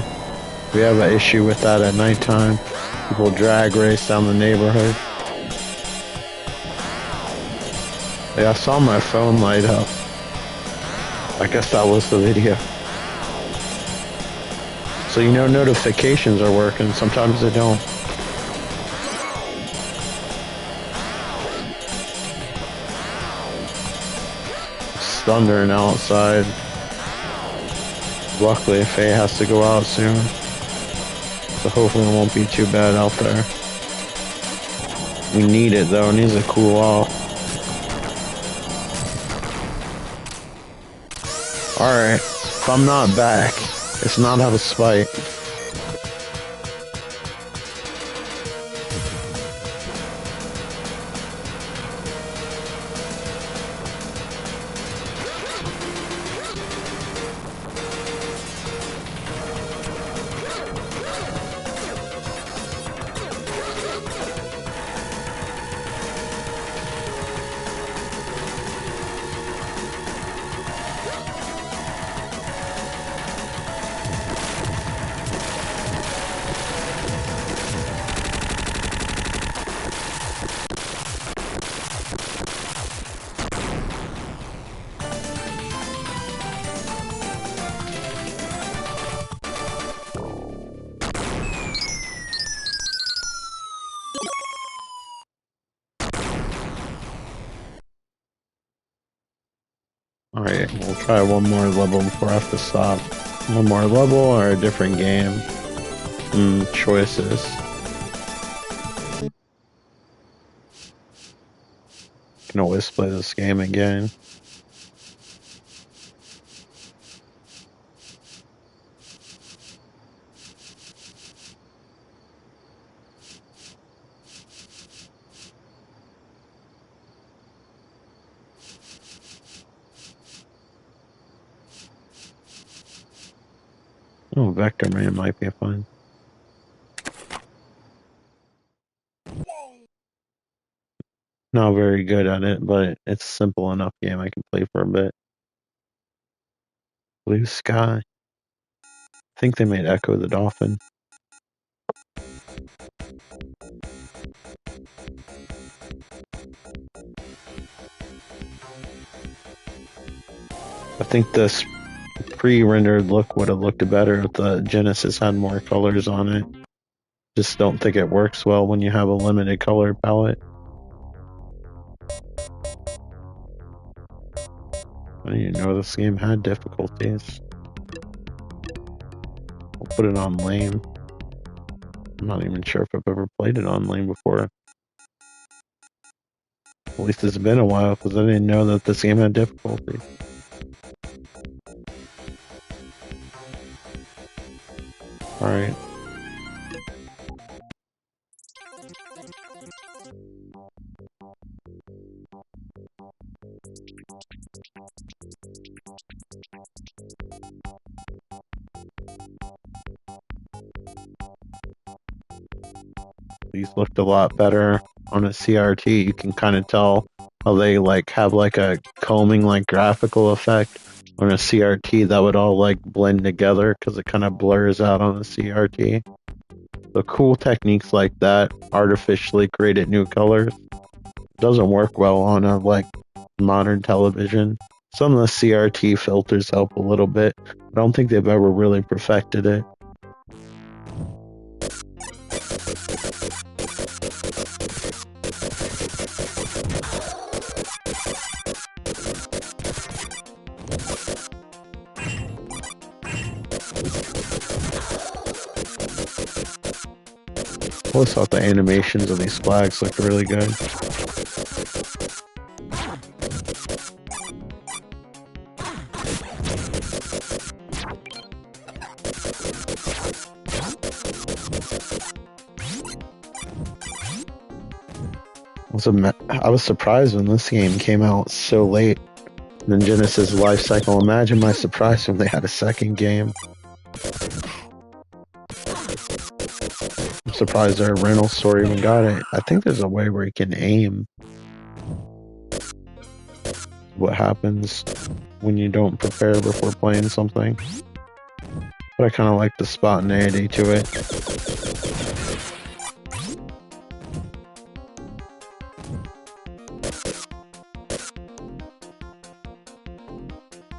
We have an issue with that at nighttime. People drag race down the neighborhood. Yeah, I saw my phone light up. I guess that was the video. So you know notifications are working, sometimes they don't. It's thundering outside. Luckily, Faye has to go out soon. So hopefully it won't be too bad out there. We need it though, it needs to cool off. Alright, if I'm not back, it's not out of spite. Alright, we'll try one more level before I have to stop. One more level or a different game? Choices. Can always play this game again. Oh, Vector Man might be fun. Not very good at it, but it's a simple enough game I can play for a bit. Blue Sky. I think they made Echo the Dolphin. I think this pre-rendered look would have looked better if the Genesis had more colors on it. Just don't think it works well when you have a limited color palette. I didn't even know this game had difficulties. I'll put it on lame. I'm not even sure if I've ever played it on lame before. At least it's been a while because I didn't know that this game had difficulty. Alright. These looked a lot better on a CRT. You can kind of tell how they like have like a combing like graphical effect. On a CRT that would all like blend together because it kind of blurs out on a CRT. The cool techniques like that, artificially created new colors, doesn't work well on a like modern television. Some of the CRT filters help a little bit, but I don't think they've ever really perfected it. I always thought the animations of these flags looked really good. I was surprised when this game came out so late in Genesis' life cycle. Imagine my surprise when they had a second game. I'm surprised their rental store even got it. I think there's a way where you can aim. What happens when you don't prepare before playing something. but I kind of like the spontaneity to it.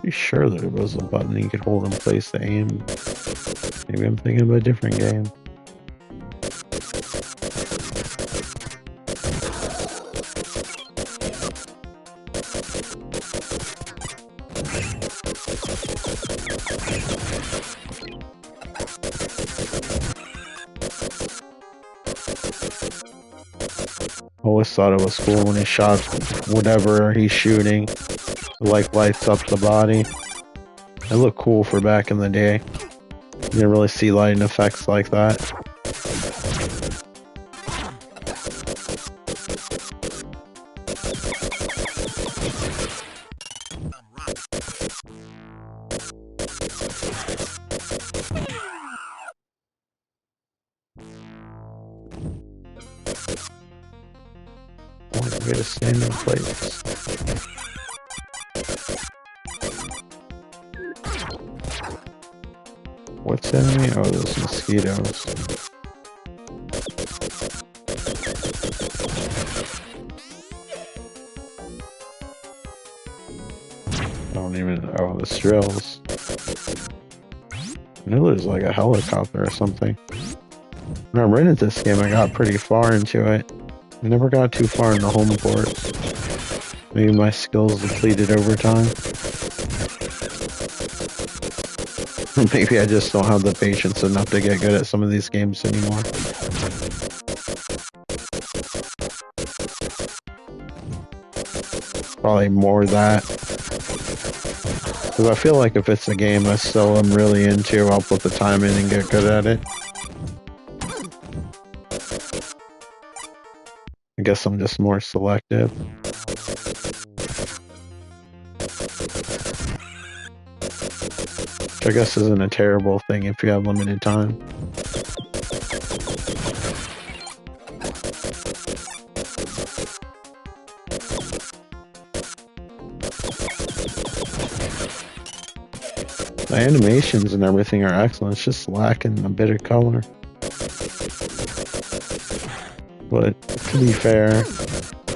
Pretty sure there was a button you could hold in place to aim. Maybe I'm thinking of a different game. Always thought it was cool when he shot whatever he's shooting. It, like, lights up the body. It looked cool for back in the day. You didn't really see lighting effects like that. Way to stand in place. What's enemy? Oh, those mosquitoes. I don't even. Oh, the strills. I know there's like a helicopter or something. When I rented this game, I got pretty far into it. I never got too far in the home ports. Maybe my skills depleted over time. Maybe I just don't have the patience enough to get good at some of these games anymore. Probably more that. Because I feel like if it's a game I still am really into, I'll put the time in and get good at it. I guess I'm just more selective. Which I guess isn't a terrible thing if you have limited time. The animations and everything are excellent, it's just lacking a bit of color. But to be fair,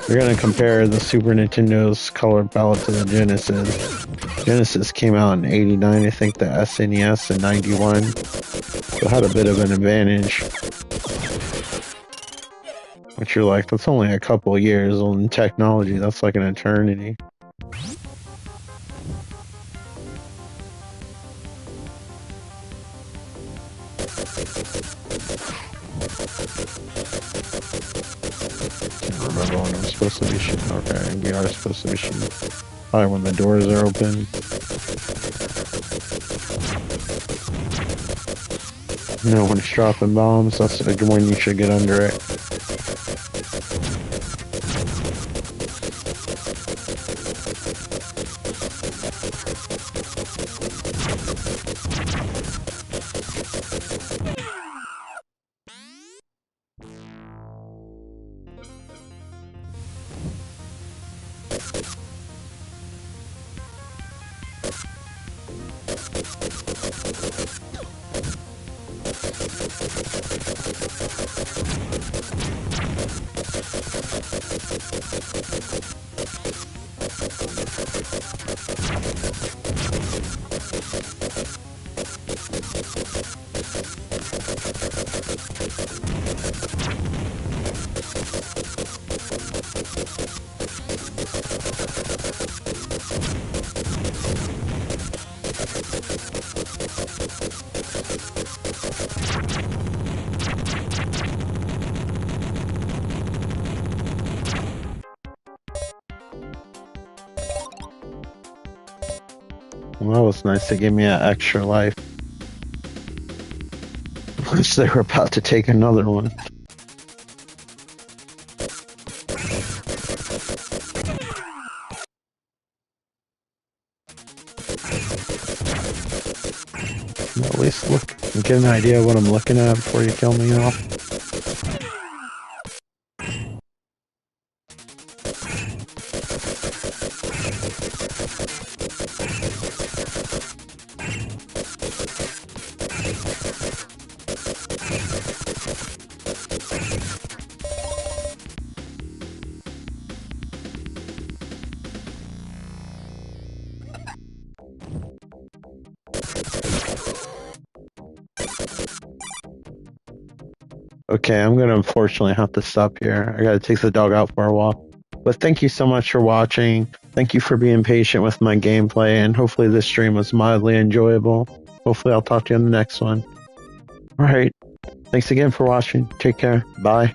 you're gonna compare the Super Nintendo's color palette to the Genesis. Genesis came out in '89, I think the SNES in '91, so it had a bit of an advantage. But you're like, that's only a couple years, well, in technology, that's like an eternity. Can't remember when I'm supposed to be shooting. Okay, we are supposed to be shooting. Probably when the doors are open. You know, when it's dropping bombs, that's when you should get under it. Well, that was nice. They gave me an extra life. Wish they were about to take another one. At least look, get an idea of what I'm looking at before you kill me off. Okay, I'm gonna unfortunately have to stop here. I gotta take the dog out for a walk. But thank you so much for watching. Thank you for being patient with my gameplay, and hopefully this stream was mildly enjoyable. Hopefully I'll talk to you in the next one. Alright, thanks again for watching. Take care. Bye.